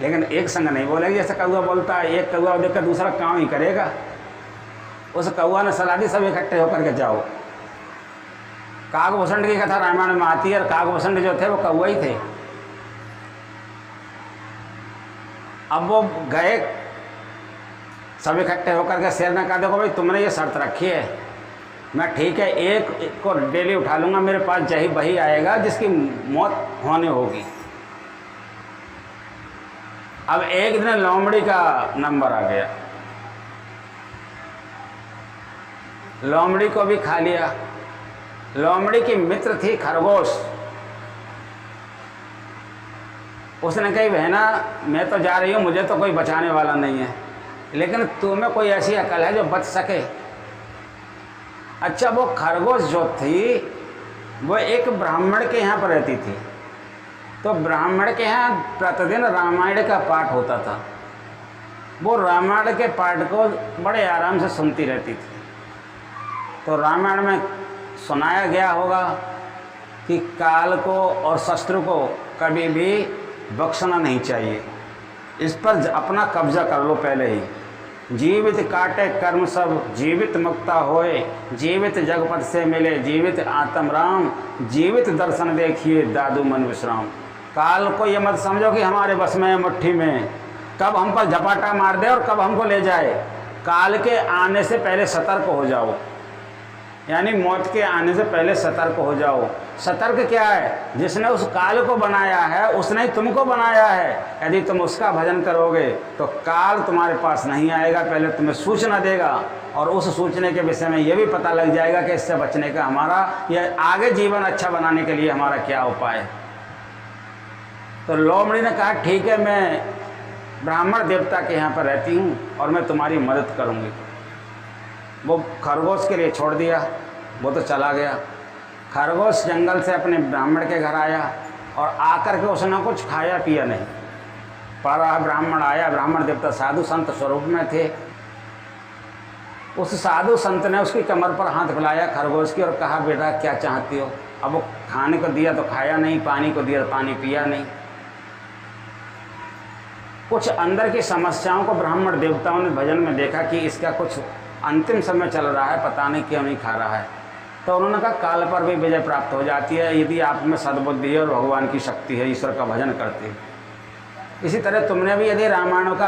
लेकिन एक संग नहीं बोलेगी। जैसे कौआ बोलता है, एक कौआ देखकर दूसरा काम ही करेगा। उस कौआ ने सलाह दी सब इकट्ठे होकर के जाओ। कागभूषण की कथा रामायण में आती है और कागभूषण जो थे वो कौआ ही थे। अब वो गए, सब इकट्ठे होकर के शेर ने कहा देखो भाई तुमने ये शर्त रखी है, मैं ठीक है एक को डेली उठा लूँगा, मेरे पास जही वही आएगा जिसकी मौत होने होगी। अब एक दिन लोमड़ी का नंबर आ गया, लोमड़ी को भी खा लिया। लोमड़ी की मित्र थी खरगोश। उसने कही बहना मैं तो जा रही हूँ, मुझे तो कोई बचाने वाला नहीं है, लेकिन तुम्हें कोई ऐसी अकल है जो बच सके। अच्छा, वो खरगोश जो थी वो एक ब्राह्मण के यहाँ पर रहती थी। तो ब्राह्मण के यहाँ प्रतिदिन रामायण का पाठ होता था। वो रामायण के पाठ को बड़े आराम से सुनती रहती थी। तो रामायण में सुनाया गया होगा कि काल को और शस्त्र को कभी भी बख्शना नहीं चाहिए, इस पर अपना कब्जा कर लो पहले ही। जीवित काटे कर्म सब, जीवित मुक्ता होए, जीवित जगपथ से मिले, जीवित आत्म राम, जीवित दर्शन देखिए दादू मन विश्राम। काल को ये मत समझो कि हमारे बस में मुट्ठी में, कब हम पर झपाटा मार दे और कब हमको ले जाए। काल के आने से पहले सतर्क हो जाओ, यानी मौत के आने से पहले सतर्क हो जाओ। सतर्क क्या है? जिसने उस काल को बनाया है उसने ही तुमको बनाया है। यदि तुम उसका भजन करोगे तो काल तुम्हारे पास नहीं आएगा, पहले तुम्हें सूचना देगा और उस सूचने के विषय में ये भी पता लग जाएगा कि इससे बचने का हमारा या आगे जीवन अच्छा बनाने के लिए हमारा क्या उपाय है। तो लोमड़ी ने कहा ठीक है, मैं ब्राह्मण देवता के यहाँ पर रहती हूँ और मैं तुम्हारी मदद करूँगी। वो खरगोश के लिए छोड़ दिया, वो तो चला गया। खरगोश जंगल से अपने ब्राह्मण के घर आया और आकर के उसने कुछ खाया पिया नहीं। पर ब्राह्मण आया, ब्राह्मण देवता साधु संत स्वरूप में थे। उस साधु संत ने उसकी कमर पर हाथ फैलाया खरगोश की और कहा बेटा क्या चाहती हो। अब वो खाने को दिया तो खाया नहीं, पानी को दिया तो पानी पिया नहीं। कुछ अंदर की समस्याओं को ब्राह्मण देवताओं ने भजन में देखा कि इसका कुछ अंतिम समय चल रहा है, पता नहीं क्यों नहीं खा रहा है। तो उन्होंने कहा काल पर भी विजय प्राप्त हो जाती है यदि आप में सद्बुद्धि है और भगवान की शक्ति है, ईश्वर का भजन करते हैं। इसी तरह तुमने भी यदि रामायण का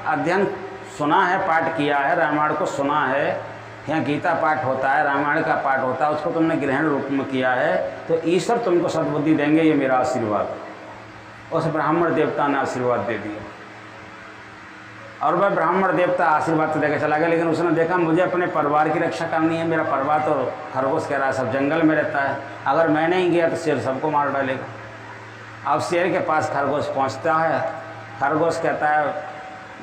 अध्ययन सुना है, पाठ किया है, रामायण को सुना है, यहाँ गीता पाठ होता है, रामायण का पाठ होता है, उसको तुमने ग्रहण रूप में किया है, तो ईश्वर तुमको सद्बुद्धि देंगे, ये मेरा आशीर्वाद। उस ब्राह्मण देवता ने आशीर्वाद दे दिया और वह ब्राह्मण देवता आशीर्वाद तो देकर चला गया। लेकिन उसने देखा मुझे अपने परिवार की रक्षा करनी है, मेरा परिवार तो खरगोश कह रहा है सब जंगल में रहता है, अगर मैं नहीं गया तो शेर सबको मार डालेगा। अब शेर के पास खरगोश पहुंचता है। खरगोश कहता है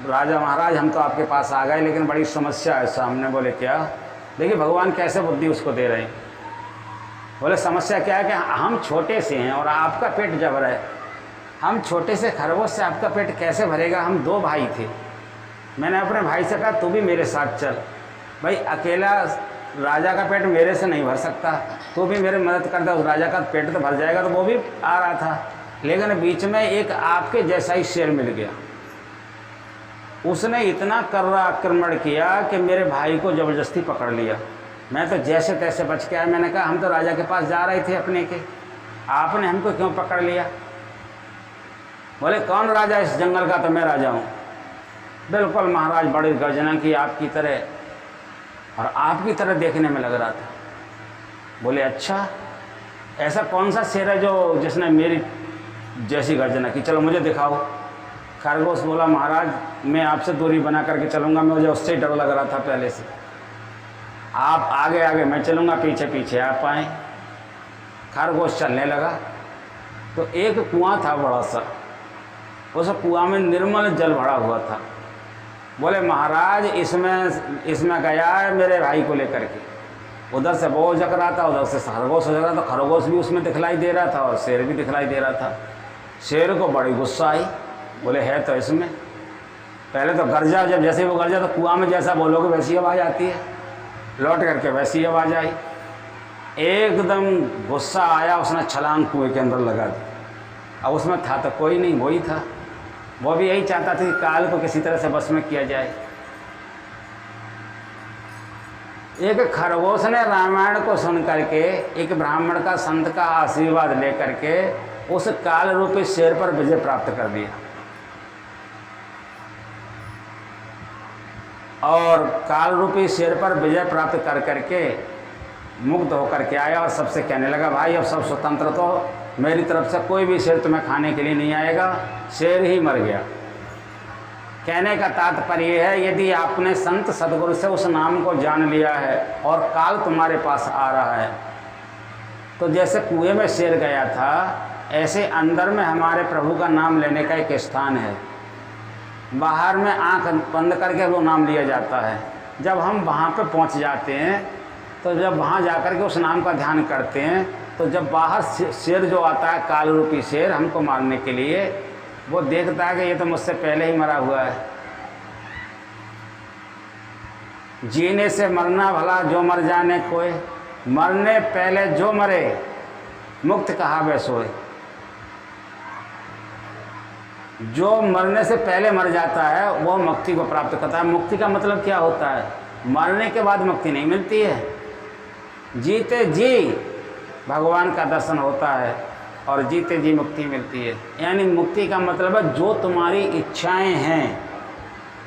राजा महाराज हम तो आपके पास आ गए, लेकिन बड़ी समस्या है सामने। बोले क्या? देखिए भगवान कैसे बुद्धि उसको दे रहे हैं। बोले समस्या क्या है कि हम छोटे से हैं और आपका पेट जबर है। हम छोटे से खरगोश से आपका पेट कैसे भरेगा? हम 2 भाई थे, मैंने अपने भाई से कहा तू भी मेरे साथ चल, भाई अकेला राजा का पेट मेरे से नहीं भर सकता, तू भी मेरी मदद कर दे, उस राजा का पेट तो भर जाएगा। तो वो भी आ रहा था, लेकिन बीच में एक आपके जैसा ही शेर मिल गया। उसने इतना कर्रा आक्रमण किया कि मेरे भाई को ज़बरदस्ती पकड़ लिया। मैं तो जैसे तैसे बच के आया। मैंने कहा हम तो राजा के पास जा रहे थे अपने के, आपने हमको क्यों पकड़ लिया? बोले कौन राजा इस जंगल का? तो मैं राजा हूँ। बिल्कुल महाराज, बड़ी गर्जना की आपकी तरह, और आपकी तरह देखने में लग रहा था। बोले अच्छा, ऐसा कौन सा शेर है जो जिसने मेरी जैसी गर्जना की? चलो मुझे दिखाओ। खरगोश बोला महाराज मैं आपसे दूरी बना करके चलूँगा, मुझे उससे ही डर लग रहा था पहले से। आप आगे आगे मैं चलूँगा, पीछे पीछे आप आए। खरगोश चलने लगा तो एक कुआं था बड़ा सा, उस कुआं में निर्मल जल भरा हुआ था। बोले महाराज इसमें गया है मेरे भाई को लेकर के। उधर से वो उजक रहा था, उधर से खरगोश उजक रहा था। खरगोश भी उसमें दिखलाई दे रहा था और शेर भी दिखलाई दे रहा था। शेर को बड़ी गुस्सा आई, बोले है तो इसमें। पहले तो गरजा, जब जैसे वो गरजा तो कुआं में जैसा बोलोगे वैसी आवाज़ आती है, लौट करके वैसी आवाज़ आई। एकदम गुस्सा आया, उसने छलांग कुएं के अंदर लगा दी। अब उसमें था तो कोई नहीं, वही था। वो भी यही चाहता था कि काल को किसी तरह से बस में किया जाए। एक खरगोश ने रामायण को सुन करके, एक ब्राह्मण का संत का आशीर्वाद लेकर के उस काल रूपी शेर पर विजय प्राप्त कर दिया। और काल रूपी शेर पर विजय प्राप्त कर करके मुक्त होकर के आया और सबसे कहने लगा भाई अब सब स्वतंत्र, तो मेरी तरफ से कोई भी शेर तुम्हें खाने के लिए नहीं आएगा, शेर ही मर गया। कहने का तात्पर्य है यदि आपने संत सदगुरु से उस नाम को जान लिया है और काल तुम्हारे पास आ रहा है, तो जैसे कुएं में शेर गया था, ऐसे अंदर में हमारे प्रभु का नाम लेने का एक स्थान है। बाहर में आंख बंद करके वो नाम लिया जाता है। जब हम वहाँ पे पहुँच जाते हैं, तो जब वहाँ जाकर के उस नाम का ध्यान करते हैं, तो जब बाहर शेर जो आता है, काल रूपी शेर हमको मारने के लिए, वो देखता है कि ये तो मुझसे पहले ही मरा हुआ है। जीने से मरना भला जो मर जाने कोई, मरने पहले जो मरे मुक्त कहा वै सोए। जो मरने से पहले मर जाता है वो मुक्ति को प्राप्त करता है। मुक्ति का मतलब क्या होता है? मरने के बाद मुक्ति नहीं मिलती है, जीते जी भगवान का दर्शन होता है और जीते जी मुक्ति मिलती है। यानी मुक्ति का मतलब है जो तुम्हारी इच्छाएं हैं,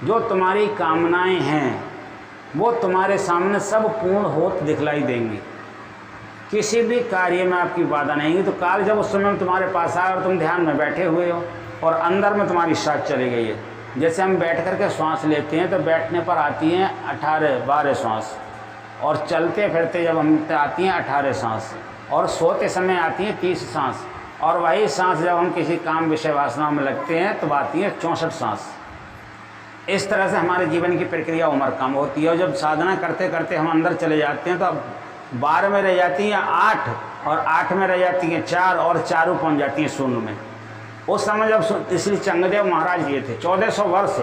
जो तुम्हारी कामनाएं हैं, वो तुम्हारे सामने सब पूर्ण होत दिखलाई देंगी। किसी भी कार्य में आपकी बाधा नहीं है। तो काल जब उस समय तुम्हारे पास आए और तुम ध्यान में बैठे हुए हो और अंदर में तुम्हारी सांस चली गई है, जैसे हम बैठ कर के श्वास लेते हैं तो बैठने पर आती हैं 18-12 सांस, और चलते फिरते जब हम आती हैं 18 सांस, और सोते समय आती हैं 30 सांस, और वही सांस जब हम किसी काम विषय वासना में लगते हैं तो आती हैं 64 सांस। इस तरह से हमारे जीवन की प्रक्रिया उम्र कम होती है। और जब साधना करते करते हम अंदर चले जाते हैं तो अब 12 में रह जाती हैं 8, और 8 में रह जाती हैं 4, और 4 पहुँच जाती हैं शून्य में। उस समय जब इसलिए चंगदेव महाराज जिए थे 1400 वर्ष,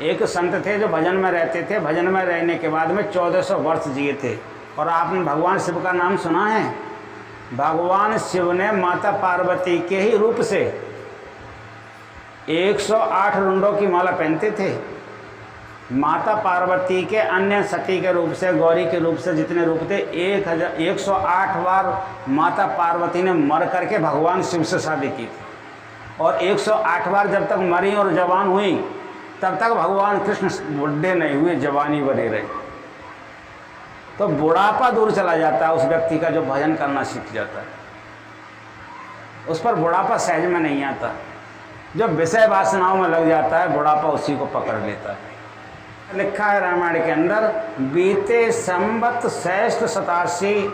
एक संत थे जो भजन में रहते थे, भजन में रहने के बाद में 1400 वर्ष जिए थे। और आपने भगवान शिव का नाम सुना है? भगवान शिव ने माता पार्वती के ही रूप से 108 रुंडों की माला पहनते थे। माता पार्वती के अन्य सती के रूप से, गौरी के रूप से जितने रूप थे, 108 बार माता पार्वती ने मर करके भगवान शिव से शादी की थी। और 108 बार जब तक मरी और जवान हुई तब तक भगवान कृष्ण बुढ़े नहीं हुए, जवानी बने रहे। तो बुढ़ापा दूर चला जाता है उस व्यक्ति का जो भजन करना सीख जाता है, उस पर बुढ़ापा सहज में नहीं आता। जो विषय वासनाओं में लग जाता है बुढ़ापा उसी को पकड़ लेता है। लिखा है रामायण के अंदर, बीते संवत श्रेष्ठ 87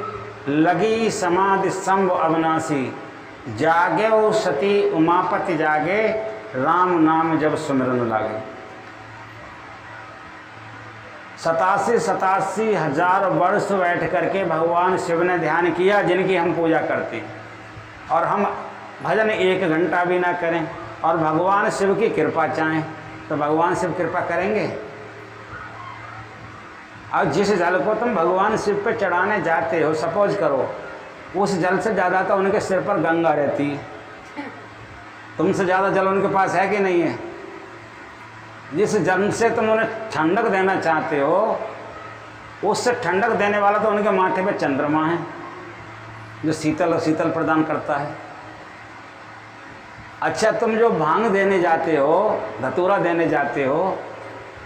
लगी समाधि संभ अविनाशी, जागे ओ सती उमापति जागे, राम नाम जब सुमिरन लागे। 87 हजार वर्ष बैठ करके भगवान शिव ने ध्यान किया, जिनकी हम पूजा करते हैं। और हम भजन 1 घंटा भी ना करें और भगवान शिव की कृपा चाहें तो भगवान शिव कृपा करेंगे? और जिस जल को तुम भगवान शिव पे चढ़ाने जाते हो, सपोज करो उस जल से ज़्यादा तो उनके सिर पर गंगा रहती है, तुमसे ज़्यादा जल उनके पास है कि नहीं है? जिस जल से तुम उन्हें ठंडक देना चाहते हो, उससे ठंडक देने वाला तो उनके माथे पे चंद्रमा है जो शीतल प्रदान करता है। अच्छा, तुम जो भांग देने जाते हो, धतूरा देने जाते हो,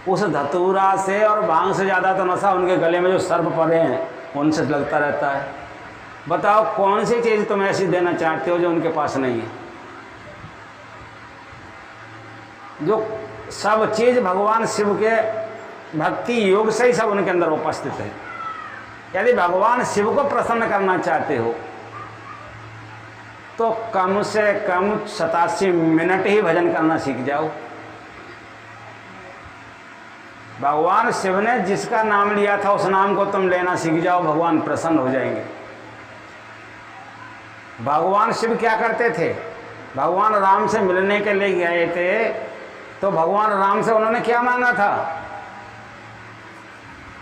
उस धतूरा से और भांग से ज़्यादा तो नशा उनके गले में जो सर्प पड़े हैं उनसे लगता रहता है। बताओ कौन सी चीज़ तुम ऐसी देना चाहते हो जो उनके पास नहीं है? जो सब चीज़ भगवान शिव के भक्ति योग से ही सब उनके अंदर उपस्थित है। यदि भगवान शिव को प्रसन्न करना चाहते हो तो कम से कम 87 मिनट ही भजन करना सीख जाओ। भगवान शिव ने जिसका नाम लिया था उस नाम को तुम लेना सीख जाओ, भगवान प्रसन्न हो जाएंगे। भगवान शिव क्या करते थे? भगवान राम से मिलने के लिए गए थे तो भगवान राम से उन्होंने क्या मांगा था?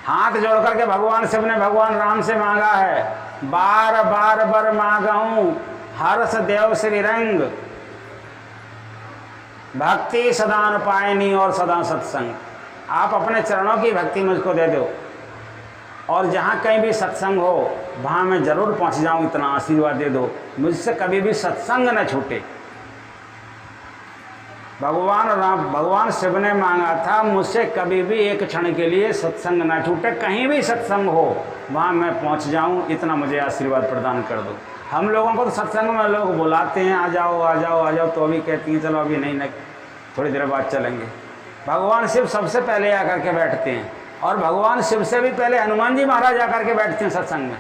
हाथ जोड़ करके भगवान शिव ने भगवान राम से मांगा है, बार बार बर मांगाऊं हर्ष देव श्री रंग, भक्ति सदा न पायनी और सदा सत्संग। आप अपने चरणों की भक्ति मुझको दे दो और जहाँ कहीं भी सत्संग हो वहाँ मैं ज़रूर पहुँच जाऊँ, इतना आशीर्वाद दे दो, मुझसे कभी भी सत्संग न छूटे। भगवान शिव ने मांगा था मुझसे कभी भी एक क्षण के लिए सत्संग न छूटे, कहीं भी सत्संग हो वहाँ मैं पहुँच जाऊँ, इतना मुझे आशीर्वाद प्रदान कर दो। हम लोगों को तो सत्संग में लोग बुलाते हैं, आ जाओ आ जाओ आ जाओ, तो अभी कहती हैं चलो अभी नहीं, थोड़ी देर बाद चलेंगे। भगवान शिव सबसे पहले आकर के बैठते हैं और भगवान शिव से भी पहले हनुमान जी महाराज आकर के बैठते हैं सत्संग में।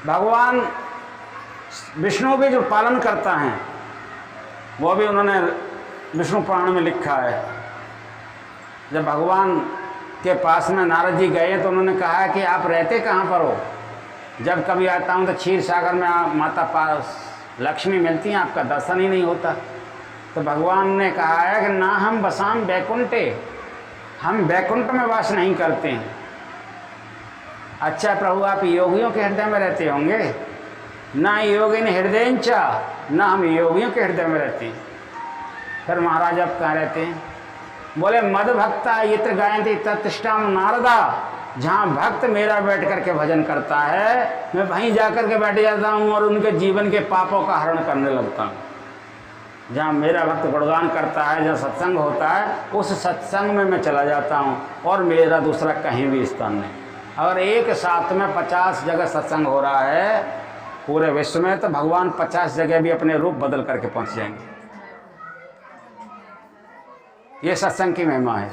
भगवान विष्णु भी जो पालन करता है वो भी उन्होंने विष्णु पुराण में लिखा है। जब भगवान के पास में नारद जी गए तो उन्होंने कहा कि आप रहते कहाँ पर हो? जब कभी आता हूँ तो क्षीर सागर में माता पास लक्ष्मी मिलती हैं, आपका दर्शन ही नहीं होता। तो भगवान ने कहा है कि ना हम बसाम बैकुंठे, हम बैकुंठ में वास नहीं करते हैं। अच्छा प्रभु, आप योगियों के हृदय में रहते होंगे? ना योगिन हृदयंचा, ना हम योगियों के हृदय में रहते हैं। फिर महाराज आप कहाँ रहते हैं? बोले मद भक्ता यत्र गायन्ति तत्तिष्ठाम नारदा, जहाँ भक्त मेरा बैठ करके भजन करता है मैं वहीं जाकर के बैठ जाता हूँ और उनके जीवन के पापों का हरण करने लगता हूँ। जहाँ मेरा भक्त गुणगान करता है, जहाँ सत्संग होता है, उस सत्संग में मैं चला जाता हूँ और मेरा दूसरा कहीं भी स्थान नहीं। अगर एक साथ में 50 जगह सत्संग हो रहा है पूरे विश्व में तो भगवान 50 जगह भी अपने रूप बदल करके पहुँच जाएंगे। ये सत्संग की महिमा है।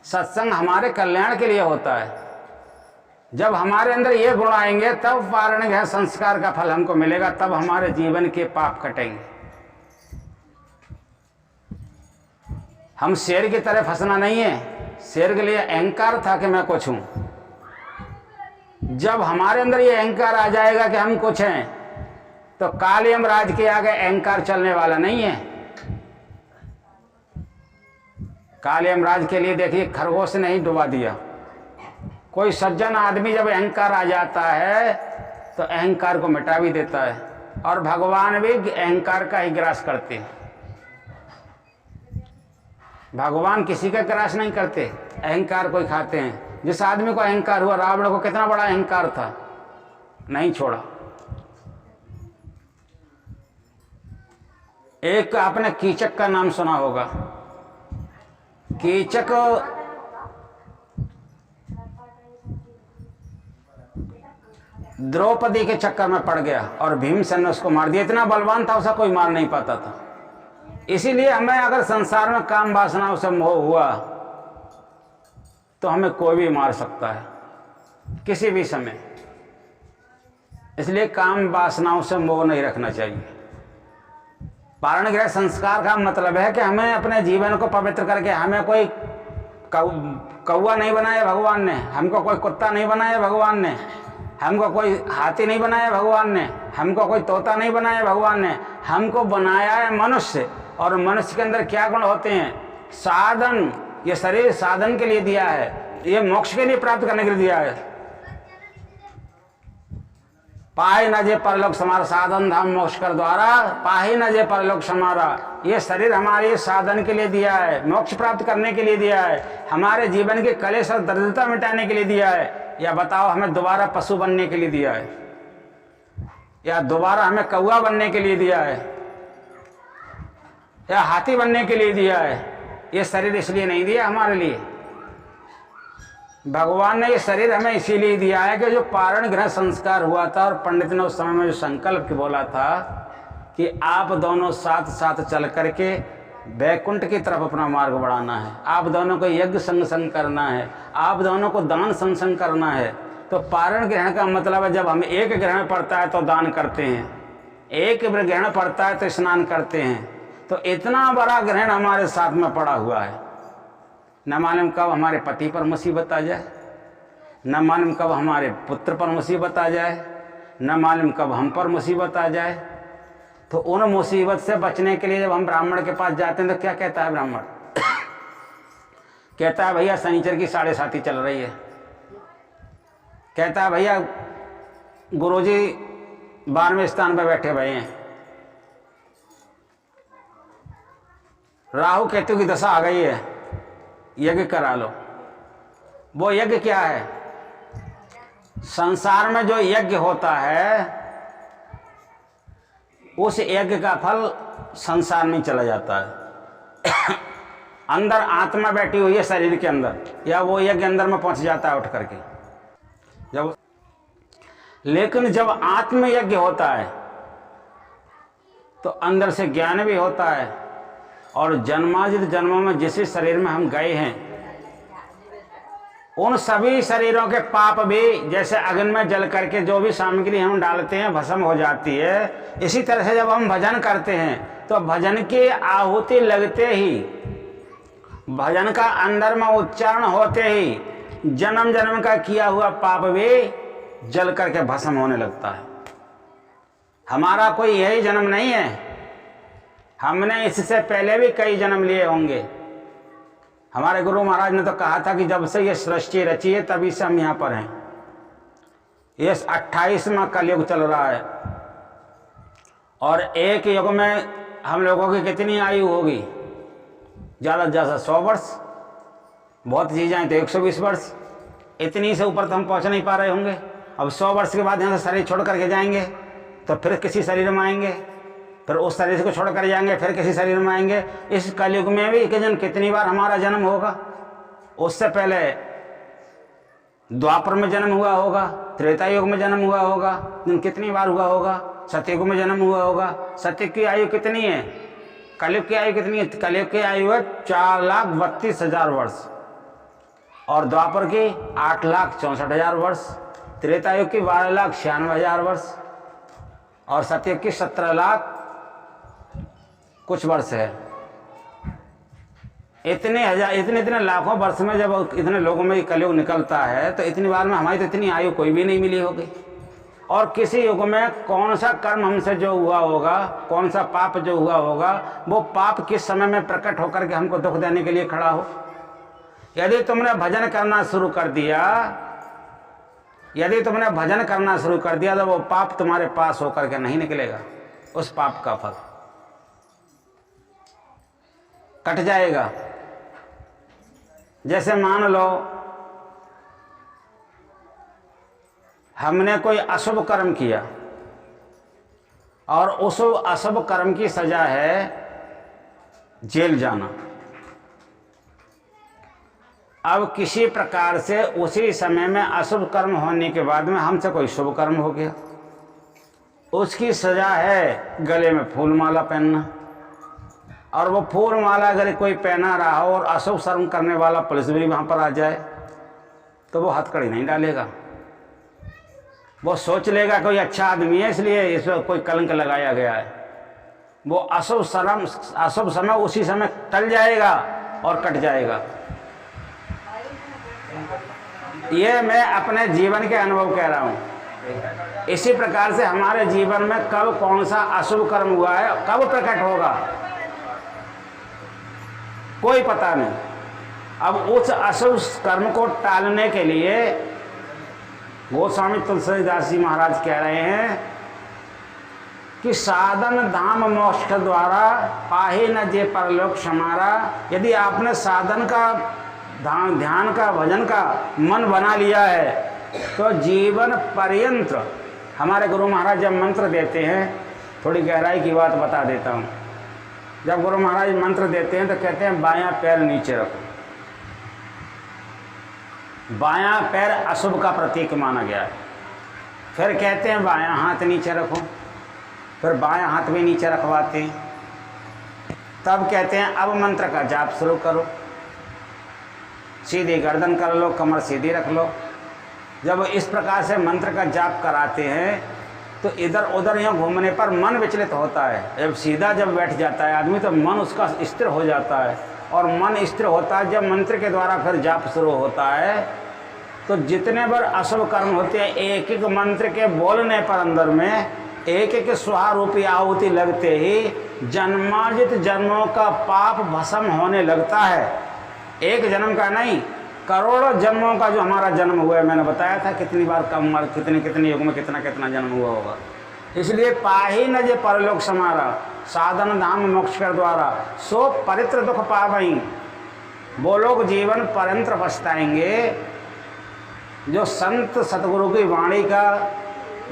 सत्संग हमारे कल्याण के लिए होता है। जब हमारे अंदर ये गुण आएंगे तब वारणिक है संस्कार का फल हमको मिलेगा, तब हमारे जीवन के पाप कटेंगे। हम शेर की तरह फंसना नहीं है। शेर के लिए अहंकार था कि मैं कुछ हूं। जब हमारे अंदर ये अहंकार आ जाएगा कि हम कुछ हैं तो काल यमराज के आगे अहंकार चलने वाला नहीं है। काल यमराज के लिए देखिए खरगोश ने ही डुबा दिया। कोई सज्जन आदमी जब अहंकार आ जाता है तो अहंकार को मिटा भी देता है और भगवान भी अहंकार का ही ग्रास करते हैं। भगवान किसी का ग्रास नहीं करते, अहंकार को ही खाते हैं। जिस आदमी को अहंकार हुआ, रावण को कितना बड़ा अहंकार था, नहीं छोड़ा। एक आपने कीचक का नाम सुना होगा। कीचक द्रौपदी के चक्कर में पड़ गया और भीमसेन ने उसको मार दिया। इतना बलवान था, उसे कोई मार नहीं पाता था। इसीलिए हमें अगर संसार में काम वासनाओं से मोह हुआ तो हमें कोई भी मार सकता है किसी भी समय। इसलिए काम वासनाओं से मोह नहीं रखना चाहिए। पारण गृह संस्कार का मतलब है कि हमें अपने जीवन को पवित्र करके, हमें कोई कौवा नहीं बनाया भगवान ने, हमको कोई कुत्ता नहीं बनाया भगवान ने, हमको कोई हाथी नहीं बनाया भगवान ने, हमको कोई तोता नहीं बनाया भगवान ने, हमको बनाया है मनुष्य। और मनुष्य के अंदर क्या गुण होते हैं? साधन। ये शरीर साधन के लिए दिया है, ये मोक्ष के लिए प्राप्त करने के लिए दिया है। पाए न जे परलोक समारा, साधन धाम मोक्ष कर द्वारा पाही न जे परलोक समारा। ये शरीर हमारे साधन के लिए दिया है, मोक्ष प्राप्त करने के लिए दिया है, हमारे जीवन के कलेश और दरिद्रता मिटाने के लिए दिया है। या बताओ, हमें दोबारा पशु बनने के लिए दिया है, या दोबारा हमें कौवा बनने के लिए दिया है, या हाथी बनने के लिए दिया है? ये शरीर इसलिए नहीं दिया हमारे लिए। भगवान ने ये शरीर हमें इसीलिए दिया है कि जो पारण ग्रह संस्कार हुआ था, और पंडित ने उस समय में जो संकल्प बोला था कि आप दोनों साथ साथ चल करके वैकुंठ की तरफ अपना मार्ग बढ़ाना है, आप दोनों को यज्ञ संग संग करना है, आप दोनों को दान संग संग करना है। तो पारण ग्रहण का मतलब है, जब हम एक ग्रहण पड़ता है तो दान करते हैं, एक ग्रहण पड़ता है तो स्नान करते हैं। तो इतना बड़ा ग्रहण हमारे साथ में पड़ा हुआ है, न मालूम कब हमारे पति पर मुसीबत आ जाए, न मालूम कब हमारे पुत्र पर मुसीबत आ जाए, न मालूम कब हम पर मुसीबत आ जाए। तो उन मुसीबत से बचने के लिए जब हम ब्राह्मण के पास जाते हैं तो क्या कहता है ब्राह्मण? कहता है भैया शनिचर की 7:30 चल रही है, कहता है भैया गुरुजी 12वें स्थान पर बैठे भए हैं, राहु केतु की दशा आ गई है, यज्ञ करा लो। वो यज्ञ क्या है? संसार में जो यज्ञ होता है उस यज्ञ का फल संसार में चला जाता है। अंदर आत्मा बैठी हुई है शरीर के अंदर, या वो यज्ञ अंदर में पहुंच जाता है उठ करके। लेकिन जब आत्म यज्ञ होता है तो अंदर से ज्ञान भी होता है, और जन्माजित जन्मों में जिस शरीर में हम गए हैं उन सभी शरीरों के पाप भी जैसे अग्नि में जल करके जो भी सामग्री हम डालते हैं भस्म हो जाती है। इसी तरह से जब हम भजन करते हैं तो भजन की आहुति लगते ही, भजन का अंदर में उच्चारण होते ही जन्म जन्म का किया हुआ पाप भी जल करके भस्म होने लगता है। हमारा कोई यही जन्म नहीं है, हमने इससे पहले भी कई जन्म लिए होंगे। हमारे गुरु महाराज ने तो कहा था कि जब से ये सृष्टि रची है तभी से हम यहाँ पर हैं। ये 28वां कलयुग चल रहा है, और एक युग में हम लोगों की कितनी आयु होगी? ज़्यादा से ज़्यादा 100 वर्ष, बहुत चीज़ आए तो 120 वर्ष, इतनी से ऊपर तो हम पहुँच नहीं पा रहे होंगे। अब 100 वर्ष के बाद यहाँ से शरीर छोड़ करके जाएंगे तो फिर किसी शरीर में आएंगे, फिर उस शरीर को छोड़ कर जाएंगे, फिर किसी शरीर में आएंगे। इस कलयुग में भी कितनी बार हमारा जन्म होगा? उससे पहले द्वापर में जन्म हुआ होगा, त्रेता युग में जन्म हुआ होगा, कितनी बार हुआ होगा? सतयुग में जन्म हुआ होगा। सतयुग की आयु कितनी है? कलयुग की आयु कितनी है? कलयुग की आयु है 4,32,000 वर्ष, और द्वापर की 8,64,000 वर्ष, त्रेता युग की 12,96,000 वर्ष, और सतयुग की 17 लाख कुछ वर्ष है। इतने लाखों वर्ष में जब इतने लोगों में कलयुग निकलता है तो इतनी बार में हमारी तो इतनी आयु कोई भी नहीं मिली होगी। और किसी युग में कौन सा कर्म हमसे जो हुआ होगा, कौन सा पाप जो हुआ होगा, वो पाप किस समय में प्रकट होकर के हमको दुख देने के लिए खड़ा हो। यदि तुमने भजन करना शुरू कर दिया, यदि तुमने भजन करना शुरू कर दिया तो वो पाप तुम्हारे पास होकर के नहीं निकलेगा, उस पाप का फल कट जाएगा। जैसे मान लो हमने कोई अशुभ कर्म किया और उस अशुभ कर्म की सजा है जेल जाना। अब किसी प्रकार से उसी समय में अशुभ कर्म होने के बाद में हमसे कोई शुभ कर्म हो गया, उसकी सजा है गले में फूल माला पहनना। और वो फूल माला अगर कोई पहना रहा हो और अशुभ कर्म करने वाला पुलिस भी वहाँ पर आ जाए तो वो हथकड़ी नहीं डालेगा, वो सोच लेगा कोई अच्छा आदमी है इसलिए इसमें कोई कलंक लगाया गया है। वो अशुभ समय उसी समय टल जाएगा और कट जाएगा। ये मैं अपने जीवन के अनुभव कह रहा हूँ। इसी प्रकार से हमारे जीवन में कब कौन सा अशुभ कर्म हुआ है, कब प्रकट होगा, कोई पता नहीं। अब उस अशुभ कर्म को टालने के लिए गोस्वामी तुलसीदास जी महाराज कह रहे हैं कि साधन धाम मोक्ष द्वारा पाहे न जे परलोक समारा। यदि आपने साधन का ध्यान का भजन का मन बना लिया है तो जीवन पर्यंत, हमारे गुरु महाराज जब मंत्र देते हैं, थोड़ी गहराई की बात बता देता हूँ। जब गुरु महाराज मंत्र देते हैं तो कहते हैं बायां पैर नीचे रखो। बायां पैर अशुभ का प्रतीक माना गया है। फिर कहते हैं बायां हाथ नीचे रखो, फिर बायां हाथ भी नीचे रखवाते हैं। तब कहते हैं अब मंत्र का जाप शुरू करो, सीधी गर्दन कर लो, कमर सीधी रख लो। जब इस प्रकार से मंत्र का जाप कराते हैं तो इधर उधर यहाँ घूमने पर मन विचलित होता है। जब सीधा जब बैठ जाता है आदमी तो मन उसका स्थिर हो जाता है, और मन स्थिर होता है जब मंत्र के द्वारा फिर जाप शुरू होता है तो जितने बार अशुभ कर्म होते हैं एक एक मंत्र के बोलने पर अंदर में एक एक स्वारूपी आहुति लगते ही जन्मार्जित जन्मों का पाप भस्म होने लगता है। एक जन्म का नहीं, करोड़ों जन्मों का जो हमारा जन्म हुआ है, मैंने बताया था कितनी बार कम बार कितने कितने युग में कितना कितना जन्म हुआ होगा। इसलिए पाही न जे परलोक समारा, साधन धाम मोक्ष कर द्वारा सो परित्र दुख पावई। वो लोग जीवन पर्यंत पछताएंगे जो संत सतगुरु की वाणी का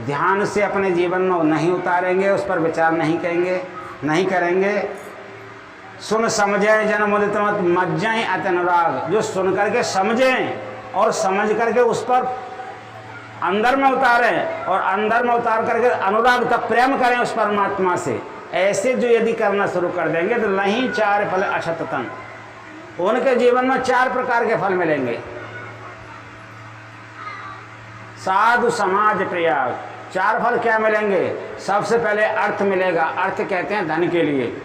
ध्यान से अपने जीवन में नहीं उतारेंगे, उस पर विचार नहीं करेंगे। सुन समझे जन मुदित मत मज्जाएं अति अनुराग। जो सुन करके समझें और समझ करके उस पर अंदर में उतारें, और अंदर में उतार करके अनुराग तक प्रेम करें उस परमात्मा से। ऐसे जो यदि करना शुरू कर देंगे तो नहीं चार फल अशततन, उनके जीवन में 4 प्रकार के फल मिलेंगे। साधु समाज प्रयाग, 4 फल क्या मिलेंगे? सबसे पहले अर्थ मिलेगा। अर्थ कहते हैं धन के लिए।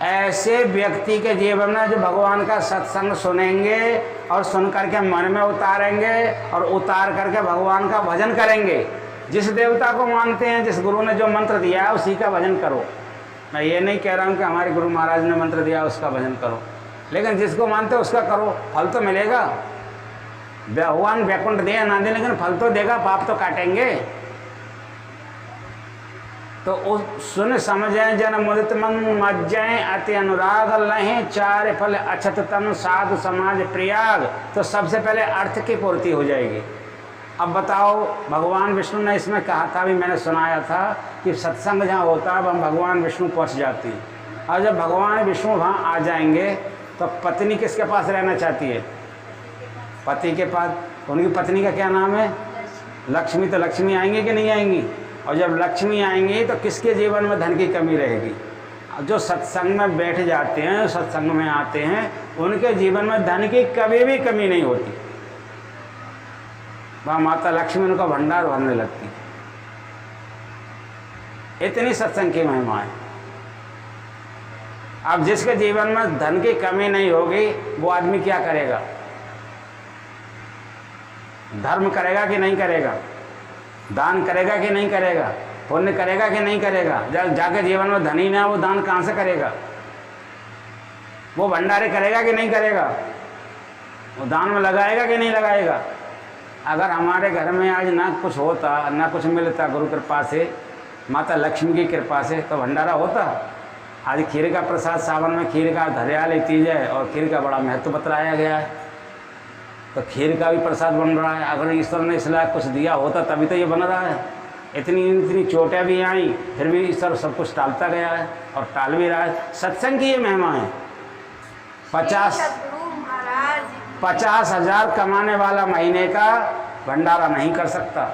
ऐसे व्यक्ति के जीवन में जो भगवान का सत्संग सुनेंगे और सुन करके मन में उतारेंगे और उतार करके भगवान का भजन करेंगे। जिस देवता को मानते हैं, जिस गुरु ने जो मंत्र दिया है उसी का भजन करो। मैं ये नहीं कह रहा हूँ कि हमारे गुरु महाराज ने मंत्र दिया उसका भजन करो, लेकिन जिसको मानते हो उसका करो, फल तो मिलेगा। भगवान वैकुंठ दे ना दे, लेकिन फल तो देगा, पाप तो काटेंगे। तो उस सुन समझे जन मुदित मन मज्जाएं अति अनुराग लहें 4 फल अछत तन साधु समाज प्रयाग। तो सबसे पहले अर्थ की पूर्ति हो जाएगी। अब बताओ, भगवान विष्णु ने इसमें कहा था, भी मैंने सुनाया था कि सत्संग जहाँ होता है वहाँ भगवान विष्णु पहुँच जाती है। और जब भगवान विष्णु वहाँ आ जाएंगे तो पत्नी किसके पास रहना चाहती है? पति के पास। उनकी पत्नी का क्या नाम है? लक्ष्मी। तो लक्ष्मी आएंगी कि नहीं आएंगी? और जब लक्ष्मी आएंगी तो किसके जीवन में धन की कमी रहेगी? जो सत्संग में बैठ जाते हैं, सत्संग में आते हैं, उनके जीवन में धन की कभी भी कमी नहीं होती। वहाँ माता लक्ष्मी उनका भंडार भरने लगती है। इतनी सत्संग की महिमा है। अब जिसके जीवन में धन की कमी नहीं होगी वो आदमी क्या करेगा? धर्म करेगा कि नहीं करेगा? दान करेगा कि नहीं करेगा? पुण्य करेगा कि नहीं करेगा? जब जाके जीवन में धनी ना, वो दान कहाँ से करेगा? वो भंडारे करेगा कि नहीं करेगा? वो दान में लगाएगा कि नहीं लगाएगा? अगर हमारे घर में आज ना कुछ होता, ना कुछ मिलता गुरु कृपा से, माता लक्ष्मी की कृपा से, तो भंडारा होता। आज खीर का प्रसाद, सावन में खीर का धरियाल तीज है और खीर का बड़ा महत्व बतलाया गया है, तो खीर का भी प्रसाद बन रहा है। अगर ईश्वर ने इसलिए कुछ दिया होता तभी तो ये बन रहा है। इतनी चोटें भी आई, फिर भी ईश्वर सब कुछ टालता गया है और टाल भी रहा है। सत्संग की ये महिमा है। 50,000 कमाने वाला महीने का भंडारा नहीं कर सकता,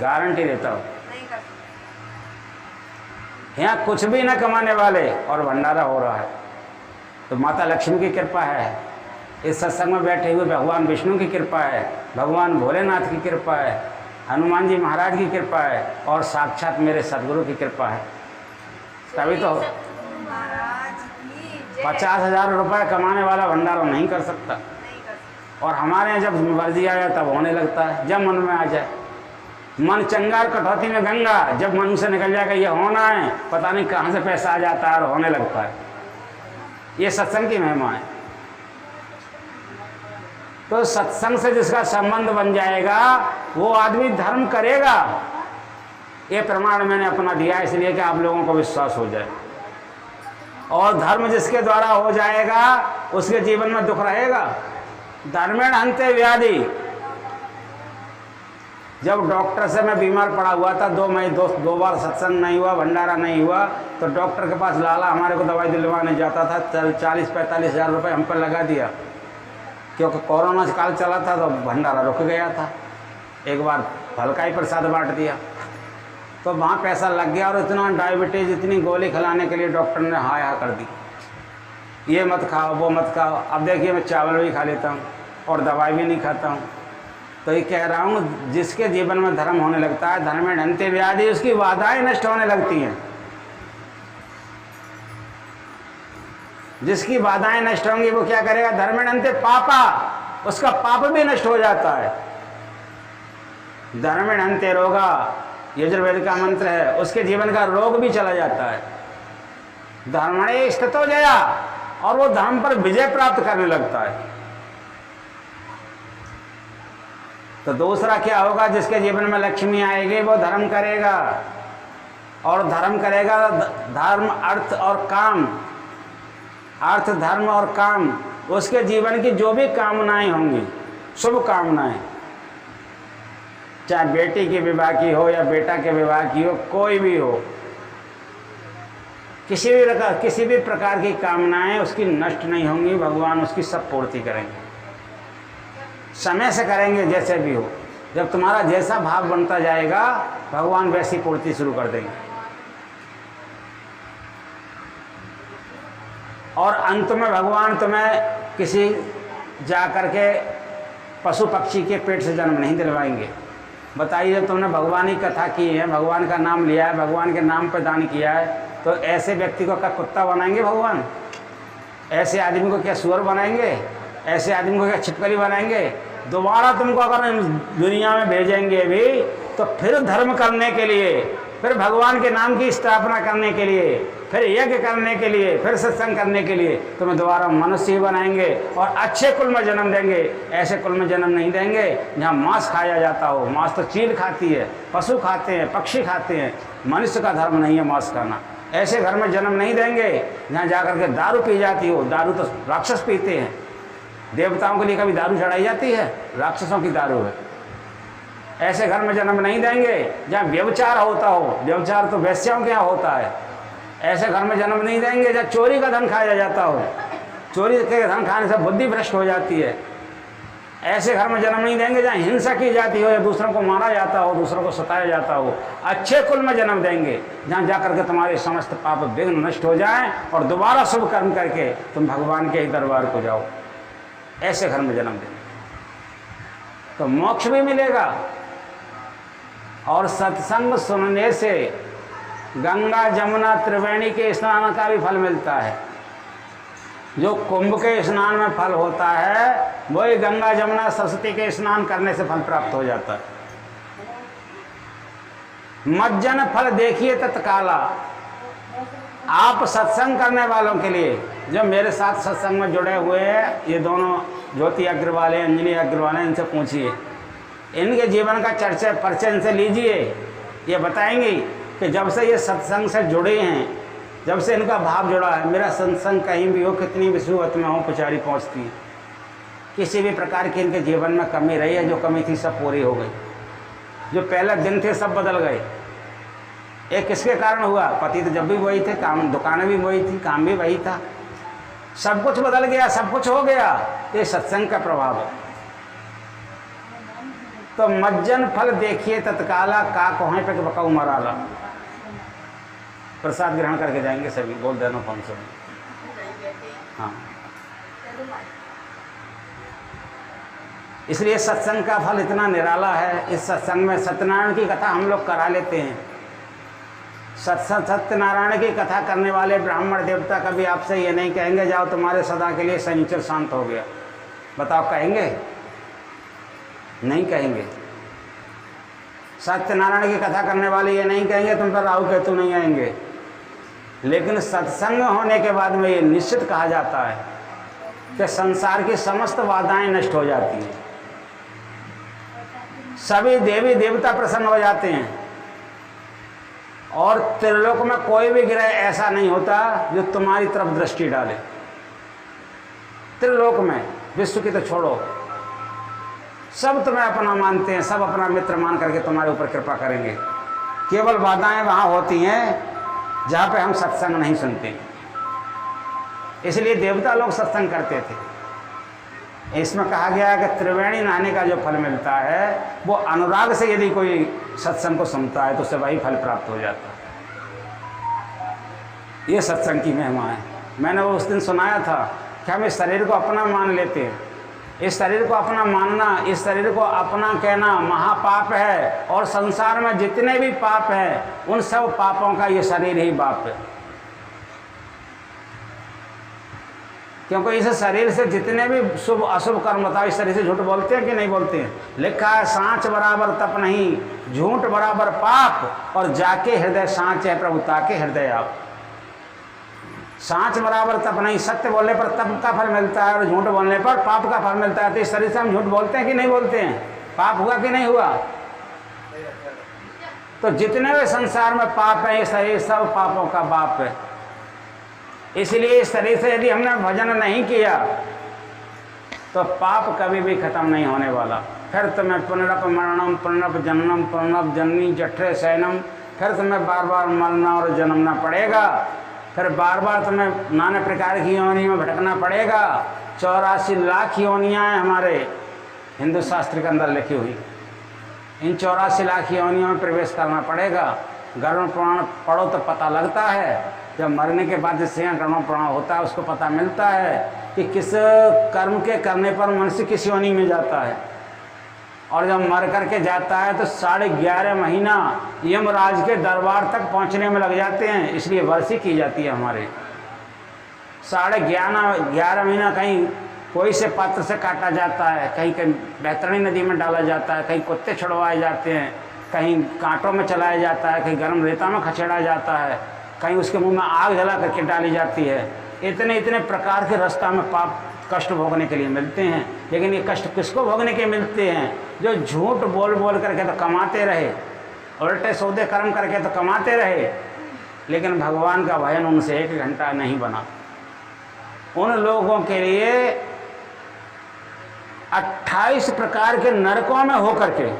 गारंटी देता हूँ। यहाँ कुछ भी न कमाने वाले और भंडारा हो रहा है, तो माता लक्ष्मी की कृपा है। इस सत्संग में बैठे हुए भगवान विष्णु की कृपा है, भगवान भोलेनाथ की कृपा है, हनुमान जी महाराज की कृपा है, और साक्षात मेरे सदगुरु की कृपा है। तभी तो 50,000 रुपये कमाने वाला भंडारा नहीं कर सकता। और हमारे यहाँ जब मर्जी आ जाए तब होने लगता है, जब मन में आ जाए। मन चंगा कटौती में गंगा, जब मन से निकल जाएगा ये होना है, पता नहीं कहाँ से पैसा आ जाता है और होने लगता है। ये सत्संग की महिमा है। तो सत्संग से जिसका संबंध बन जाएगा वो आदमी धर्म करेगा। ये प्रमाण मैंने अपना दिया इसलिए कि आप लोगों को विश्वास हो जाए। और धर्म जिसके द्वारा हो जाएगा उसके जीवन में दुख रहेगा। धर्मेण हन्ते व्याधि। जब डॉक्टर से मैं बीमार पड़ा हुआ था, दो बार सत्संग नहीं हुआ, भंडारा नहीं हुआ, तो डॉक्टर के पास लाला हमारे को दवाई दिलवाने जाता था। 40-45 हज़ार रुपये हम पर लगा दिया, क्योंकि कोरोना काल चला था तो भंडारा रुक गया था। एक बार हल्का ही प्रसाद बांट दिया तो वहाँ पैसा लग गया। और इतना डायबिटीज़, इतनी गोली खिलाने के लिए डॉक्टर ने हाँ हाँ कर दी, ये मत खाओ वो मत खाओ। अब देखिए मैं चावल भी खा लेता हूँ और दवाई भी नहीं खाता हूँ। तो ये कह रहा हूँ जिसके जीवन में धर्म होने लगता है, धर्मेण हन्ते व्याधि, उसकी बाधाएं नष्ट होने लगती हैं। जिसकी बाधाएं नष्ट होंगी वो क्या करेगा? धर्मेण हन्ते पापा, उसका पाप भी नष्ट हो जाता है। धर्मेण हन्ते रोगा, यजुर्वेद का मंत्र है, उसके जीवन का रोग भी चला जाता है। धर्मणे स्थितो जया, और वो धर्म पर विजय प्राप्त करने लगता है। तो दूसरा क्या होगा? जिसके जीवन में लक्ष्मी आएगी वो धर्म करेगा। और धर्म करेगा धर्म, अर्थ और काम, अर्थ धर्म और काम, उसके जीवन की जो भी कामनाएं होंगी, शुभ कामनाएं, चाहे बेटी के विवाह की हो या बेटा के विवाह की हो, कोई भी हो, किसी भी प्रकार की कामनाएं उसकी नष्ट नहीं होंगी। भगवान उसकी सब पूर्ति करेंगे, समय से करेंगे, जैसे भी हो। जब तुम्हारा जैसा भाव बनता जाएगा भगवान वैसी पूर्ति शुरू कर देंगे। और अंत में भगवान तुम्हें किसी जा कर के पशु पक्षी के पेट से जन्म नहीं दिलवाएंगे। बताइए, जब तुमने भगवान की कथा की है, भगवान का नाम लिया है, भगवान के नाम पर दान किया है, तो ऐसे व्यक्ति को क्या कुत्ता बनाएंगे भगवान? ऐसे आदमी को क्या सुअर बनाएंगे? ऐसे आदमी को क्या छिपकली बनाएंगे? दोबारा तुमको अगर दुनिया में भेजेंगे भी तो फिर धर्म करने के लिए, फिर भगवान के नाम की स्थापना करने के लिए, फिर यज्ञ करने के लिए, फिर सत्संग करने के लिए तुम्हें दोबारा मनुष्य ही बनाएंगे और अच्छे कुल में जन्म देंगे। ऐसे कुल में जन्म नहीं देंगे जहाँ मांस खाया जाता हो। मांस तो चील खाती है, पशु खाते हैं, पक्षी खाते हैं, मनुष्य का धर्म नहीं है मांस खाना। ऐसे घर में जन्म नहीं देंगे जहाँ जाकर के दारू पी जाती हो। दारू तो राक्षस पीते हैं, देवताओं के लिए कभी दारू चढ़ाई जाती है? राक्षसों की दारू है। ऐसे घर में जन्म नहीं देंगे जहाँ व्यभिचार होता हो। व्यभिचार तो वेश्याओं के यहाँ होता है। ऐसे घर में जन्म नहीं देंगे जहाँ चोरी का धन खाया जाता हो। चोरी के धन खाने से बुद्धि भ्रष्ट हो जाती है। ऐसे घर में जन्म नहीं देंगे जहाँ हिंसा की जाती हो या दूसरों को मारा जाता हो, दूसरों को सताया जाता हो। अच्छे कुल में जन्म देंगे जहाँ जाकर के तुम्हारे समस्त पाप विघ्न नष्ट हो जाएं और दोबारा शुभ कर्म करके तुम भगवान के ही दरबार को जाओ। ऐसे घर में जन्म देंगे तो मोक्ष भी मिलेगा। और सत्संग सुनने से गंगा जमुना त्रिवेणी के स्नान का भी फल मिलता है। जो कुंभ के स्नान में फल होता है वही गंगा जमुना सरस्वती के स्नान करने से फल प्राप्त हो जाता है। मज्जन फल देखिए तत्काला। आप सत्संग करने वालों के लिए, जो मेरे साथ सत्संग में जुड़े हुए हैं, ये दोनों ज्योति अग्रवाल हैं, अंजलि अग्रवाल हैं, इनसे पूछिए, इनके जीवन का चर्चा परिचय इनसे लीजिए। ये बताएंगे कि जब से ये सत्संग से जुड़े हैं, जब से इनका भाव जुड़ा है, मेरा सत्संग कहीं भी हो, कितनी भी सूरत में हो, पुचारी पहुँचती है। किसी भी प्रकार की इनके जीवन में कमी रही है, जो कमी थी सब पूरी हो गई। जो पहले दिन थे सब बदल गए। एक किसके कारण हुआ? पति तो जब भी वही थे, काम दुकानें भी वही थी, काम भी वही था, सब कुछ बदल गया, सब कुछ हो गया। ये सत्संग का प्रभाव है। तो मज्जन फल देखिए तत्काला, का कोहे पे बकाऊ मराला। प्रसाद ग्रहण करके जाएंगे सभी, बोल देना कौन सा। हाँ, इसलिए सत्संग का फल इतना निराला है। इस सत्संग में सत्यनारायण की कथा हम लोग करा लेते हैं। सत्यनारायण की कथा करने वाले ब्राह्मण देवता कभी आपसे ये नहीं कहेंगे जाओ तुम्हारे सदा के लिए शनिचर शांत हो गया। बताओ, कहेंगे? नहीं कहेंगे। सत्यनारायण की कथा करने वाले ये नहीं कहेंगे तुम पर राहु केतु नहीं आएंगे। लेकिन सत्संग होने के बाद में ये निश्चित कहा जाता है कि संसार की समस्त बाधाएं नष्ट हो जाती हैं, सभी देवी देवता प्रसन्न हो जाते हैं और त्रिलोक में कोई भी ग्रह ऐसा नहीं होता जो तुम्हारी तरफ दृष्टि डाले। त्रिलोक में, विश्व की तो छोड़ो, सब तुम्हें अपना मानते हैं, सब अपना मित्र मान करके तुम्हारे ऊपर कृपा करेंगे। केवल बाधाएं वहाँ होती हैं जहाँ पे हम सत्संग नहीं सुनते, इसलिए देवता लोग सत्संग करते थे। इसमें कहा गया है कि त्रिवेणी नहाने का जो फल मिलता है वो अनुराग से यदि कोई सत्संग को सुनता है तो उसे वही फल प्राप्त हो जाता है। ये सत्संग की महिमा है। मैंने वो उस दिन सुनाया था कि हम इस शरीर को अपना मान लेते हैं। इस शरीर को अपना मानना, इस शरीर को अपना कहना महापाप है, और संसार में जितने भी पाप हैं उन सब पापों का ये शरीर ही बाप है। क्योंकि इस शरीर से जितने भी शुभ अशुभ कर्म होता है, इस शरीर से झूठ बोलते हैं कि नहीं बोलते हैं? लिखा है सांच बराबर तप नहीं, झूठ बराबर पाप, और जाके हृदय सांच है प्रभु ताके हृदय आप। सांच बराबर तप नहीं, सत्य बोलने पर तप का फल मिलता है और झूठ बोलने पर पाप का फल मिलता है। तो इस शरीर से हम झूठ बोलते हैं कि नहीं बोलते हैं? पाप हुआ कि नहीं हुआ? तो जितने भी संसार में पाप है, ये शरीर सब पापों का बाप है। इसलिए इस शरीर से यदि हमने भजन नहीं किया तो पाप कभी भी खत्म नहीं होने वाला। फिर तुम्हें पुनरप मरणम पुनरप जन्मम पुनरप जननी जठरे शयनम, फिर तुम्हें बार बार मरना और जन्मना पड़ेगा, फिर बार बार तुम्हें नाना प्रकार की योनि में भटकना पड़ेगा। 84 लाख योनियाँ हैं हमारे हिंदू शास्त्र के अंदर लिखी हुई। इन 84 लाख योनियों में प्रवेश करना पड़ेगा। गरुड़ पुराण पढ़ो तो पता लगता है, जब मरने के बाद जिससे गरुड़ पुराण होता है उसको पता मिलता है कि किस कर्म के करने पर मनुष्य किस योनि में जाता है। और जब मर करके जाता है तो 11.5 महीना यमराज के दरबार तक पहुंचने में लग जाते हैं। इसलिए वर्षी की जाती है हमारे। 11.5 महीना कहीं कोई से पात्र से काटा जाता है, कहीं कहीं बैतरणी नदी में डाला जाता है, कहीं कुत्ते छुड़वाए जाते हैं, कहीं कांटों में चलाया जाता है, कहीं गर्म रेता में खसेड़ा जाता है, कहीं उसके मुंह में आग जला करके डाली जाती है। इतने इतने प्रकार के रास्ता में पाप कष्ट भोगने के लिए मिलते हैं। लेकिन ये कष्ट किसको भोगने के मिलते हैं? जो झूठ बोल बोल करके तो कमाते रहे, उल्टे सौदे कर्म करके तो कमाते रहे, लेकिन भगवान का भजन उनसे 1 घंटा नहीं बना। उन लोगों के लिए 28 प्रकार के नरकों में होकर के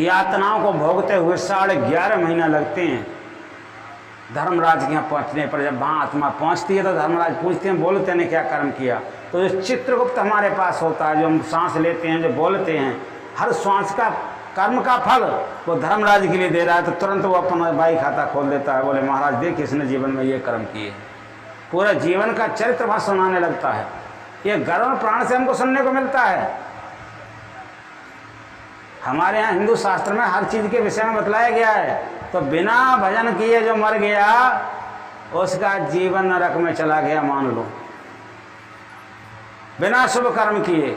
यातनाओं को भोगते हुए 11.5 महीना लगते हैं धर्मराज के यहाँ पहुँचने पर। जब वहाँ आत्मा पहुँचती है तो धर्मराज पूछते हैं बोलते ने क्या कर्म किया? तो जो चित्रगुप्त हमारे पास होता है, जो हम सांस लेते हैं, जो बोलते हैं, हर श्वास का कर्म का फल वो धर्मराज के लिए दे रहा है। तो तुरंत वो अपना बाई खाता खोल देता है, बोले महाराज देखिए इसने जीवन में ये कर्म किए। पूरा जीवन का चरित्र वहाँ सुनाने लगता है। ये गरुड़ पुराण से हमको सुनने को मिलता है। हमारे यहाँ हिंदू शास्त्र में हर चीज़ के विषय में बतलाया गया है। तो बिना भजन किए जो मर गया उसका जीवन नरक में चला गया मान लो। बिना शुभ कर्म किए।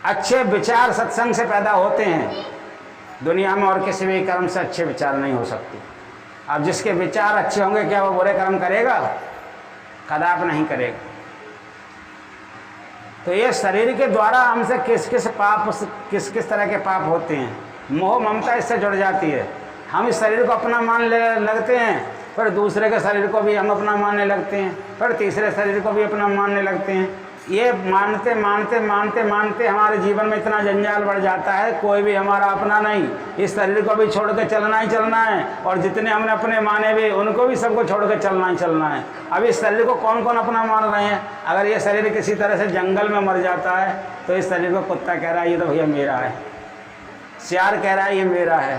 अच्छे विचार सत्संग से पैदा होते हैं। दुनिया में और किसी भी कर्म से अच्छे विचार नहीं हो सकते। अब जिसके विचार अच्छे होंगे क्या वो बुरे कर्म करेगा? कदापि नहीं करेगा। तो ये शरीर के द्वारा हमसे किस किस तरह के पाप होते हैं। मोह ममता इससे जुड़ जाती है। हम इस शरीर को अपना मानने लगते हैं, फिर दूसरे के शरीर को भी हम अपना मानने लगते हैं, फिर तीसरे शरीर को भी अपना मानने लगते हैं। ये मानते मानते मानते मानते हमारे जीवन में इतना जंजाल बढ़ जाता है, कोई भी हमारा अपना नहीं। इस शरीर को भी छोड़ के चलना ही चलना है, और जितने हमने अपने माने भी उनको भी सबको छोड़ के चलना ही चलना है। अब इस शरीर को कौन कौन अपना मान रहे हैं? अगर ये शरीर किसी तरह से जंगल में मर जाता है तो इस शरीर को कुत्ता कह रहा है ये तो भैया मेरा है, सियार कह रहा है ये मेरा है,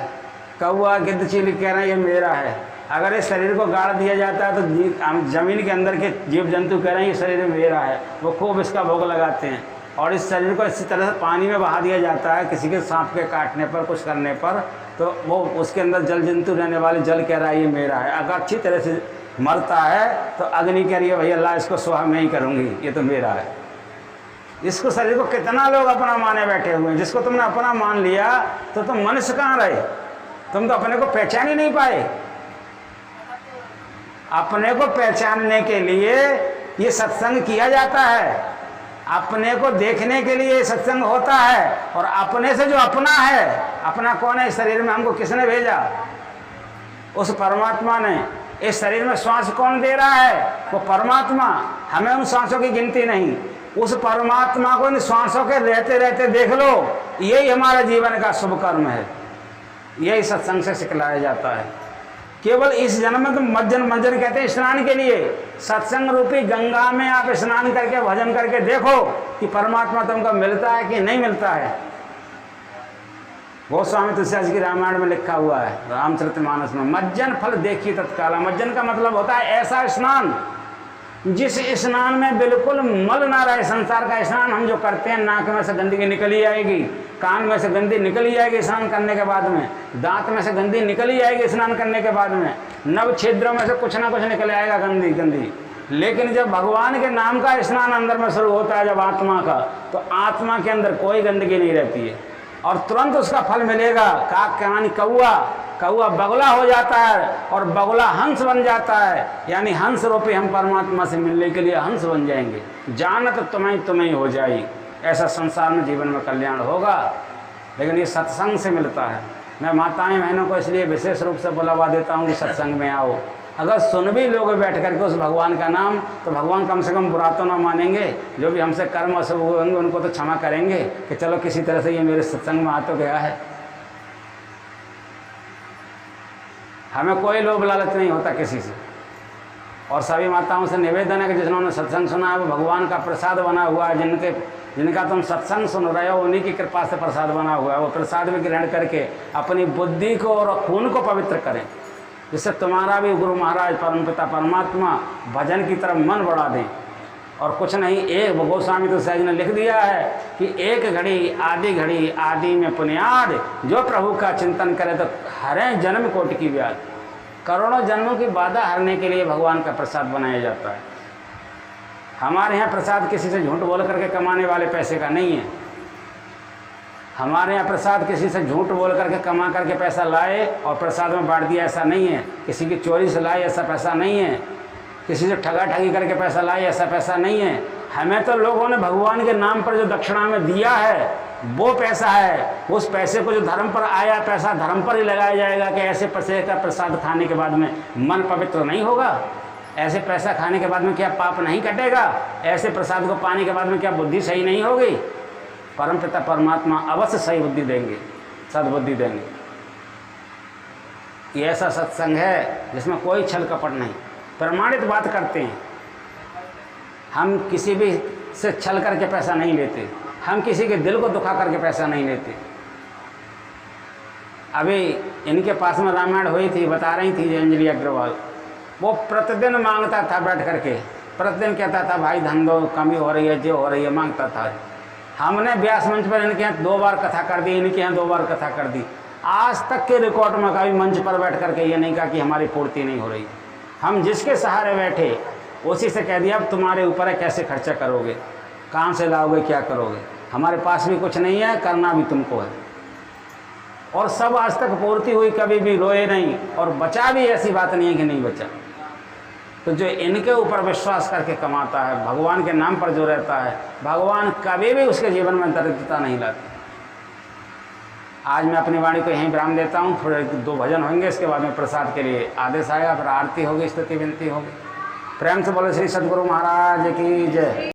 कौवा गिद्ध चील कह रहा है ये मेरा है। अगर इस शरीर को गाड़ दिया जाता है तो हम जमीन के अंदर के जीव जंतु कह रहे हैं ये शरीर मेरा है, वो खूब इसका भोग लगाते हैं। और इस शरीर को इसी तरह से पानी में बहा दिया जाता है किसी के सांप के काटने पर, कुछ करने पर, तो वो उसके अंदर जल जंतु रहने वाले जल कह रहा है ये मेरा है। अगर अच्छी तरह से मरता है तो अग्नि कह रही है भैया अल्लाह इसको सुहा मैं ही करूँगी, ये तो मेरा है। इसको शरीर को कितना लोग अपना माने बैठे हुए हैं। जिसको तुमने अपना मान लिया तो तुम मनुष्य कहाँ रहे? तुम तो अपने को पहचान ही नहीं पाए। अपने को पहचानने के लिए ये सत्संग किया जाता है, अपने को देखने के लिए सत्संग होता है, और अपने से जो अपना है, अपना कौन है इस शरीर में, हमको किसने भेजा? उस परमात्मा ने। इस शरीर में श्वास कौन दे रहा है? वो परमात्मा। हमें उन श्वासों की गिनती नहीं, उस परमात्मा को इन श्वासों के रहते रहते देख लो। यही हमारा जीवन का शुभ कर्म है, यही सत्संग से सिखलाया जाता है। केवल इस जन्म में तुम मज्जन मंजन कहते हैं स्नान के लिए, सत्संग रूपी गंगा में आप स्नान करके भजन करके देखो कि परमात्मा तुमको मिलता है कि नहीं मिलता है। गोस्वामी तुलसीदास की रामायण में लिखा हुआ है, रामचरितमानस में, मज्जन फल देखी तत्काल। मज्जन का मतलब होता है ऐसा स्नान जिस स्नान में बिल्कुल मल ना रहे। संसार का स्नान हम जो करते हैं, नाक में से गंदगी निकल ही आएगी, कान में से गंदी निकल ही आएगी स्नान करने के बाद में, दांत में से गंदी निकल ही आएगी स्नान करने के बाद में, नव छिद्रों में से कुछ ना कुछ निकल आएगा गंदी गंदी। लेकिन जब भगवान के नाम का स्नान अंदर में शुरू होता है, जब आत्मा का, तो आत्मा के अंदर कोई गंदगी नहीं रहती है और तुरंत उसका फल मिलेगा। काक कहानी कौआ, कौआ बगुला हो जाता है और बगुला हंस बन जाता है, यानी हंस रूपी हम परमात्मा से मिलने के लिए हंस बन जाएंगे। जानत तुम्हें हो जाए, ऐसा संसार में जीवन में कल्याण होगा। लेकिन ये सत्संग से मिलता है। मैं माताएं बहनों को इसलिए विशेष रूप से बुलावा देता हूँ कि सत्संग में आओ। अगर सुन भी लोग बैठ करके उस भगवान का नाम, तो भगवान कम से कम बुरा तो ना मानेंगे। जो भी हमसे कर्म अशुभ होंगे उनको तो क्षमा करेंगे कि चलो किसी तरह से ये मेरे सत्संग में आ तो गया है। हमें कोई लोभ लालच नहीं होता किसी से। और सभी माताओं से निवेदन है कि जिन्होंने सत्संग सुना है वो भगवान का प्रसाद बना हुआ है। जिनका तुम सत्संग सुन रहे हो उन्हीं की कृपा से प्रसाद बना हुआ है। वो प्रसाद भी ग्रहण करके अपनी बुद्धि को और खून को पवित्र करें, जिससे तुम्हारा भी गुरु महाराज परमपिता परमात्मा भजन की तरफ मन बढ़ा दें। और कुछ नहीं, एक गोस्वामी तुलसीदास जी ने लिख दिया है कि एक घड़ी आदि में पुण्याद, जो प्रभु का चिंतन करे तो हरें जन्म कोटि की व्याध। करोड़ों जन्मों की बाधा हरने के लिए भगवान का प्रसाद बनाया जाता है। हमारे यहाँ प्रसाद किसी से झूठ बोल करके कमाने वाले पैसे का नहीं है। हमारे यहाँ प्रसाद किसी से झूठ बोल करके कमा करके पैसा लाए और प्रसाद में बांट दिया, ऐसा नहीं है। किसी की चोरी से लाए, ऐसा पैसा नहीं है। किसी से ठगा ठगी करके पैसा लाए, ऐसा पैसा नहीं है। हमें तो लोगों ने भगवान के नाम पर जो दक्षिणा में दिया है वो पैसा है। उस पैसे को जो धर्म पर आया, पैसा धर्म पर ही लगाया जाएगा कि ऐसे पैसे का प्रसाद खाने के बाद में मन पवित्र नहीं होगा? ऐसे पैसा खाने के बाद में क्या पाप नहीं कटेगा? ऐसे प्रसाद को पाने के बाद में क्या बुद्धि सही नहीं होगी? परमपिता परमात्मा अवश्य सही बुद्धि देंगे, सद्बुद्धि देंगे। ये ऐसा सत्संग है जिसमें कोई छल कपट नहीं, प्रमाणित बात करते हैं। हम किसी भी से छल करके पैसा नहीं लेते, हम किसी के दिल को दुखा करके पैसा नहीं लेते। अभी इनके पास में रामायण हुई थी, बता रही थी अंजलि अग्रवाल, वो प्रतिदिन मांगता था बैठ करके, प्रतिदिन कहता था भाई धन दो, कमी हो रही है, जो हो रही है, मांगता था। हमने व्यास मंच पर इनके यहाँ 2 बार कथा कर दी, इनके यहाँ 2 बार कथा कर दी। आज तक के रिकॉर्ड में कभी मंच पर बैठ करके ये नहीं कहा कि हमारी पूर्ति नहीं हो रही। हम जिसके सहारे बैठे उसी से कह दिया अब तुम्हारे ऊपर है, कैसे खर्चा करोगे, कहाँ से लाओगे, क्या करोगे। हमारे पास भी कुछ नहीं है, करना भी तुमको है। और सब आज तक पूर्ति हुई, कभी भी रोए नहीं और बचा भी, ऐसी बात नहीं है कि नहीं बचा। तो जो इनके ऊपर विश्वास करके कमाता है, भगवान के नाम पर जो रहता है, भगवान कभी भी उसके जीवन में दरिद्रता नहीं लाते। आज मैं अपनी वाणी को यहीं विराम देता हूँ। थोड़े 2 भजन होंगे, इसके बाद में प्रसाद के लिए आदेश आएगा, फिर आरती होगी, स्तुति विनती होगी। प्रेम से बोले श्री सद्गुरु महाराज की जय।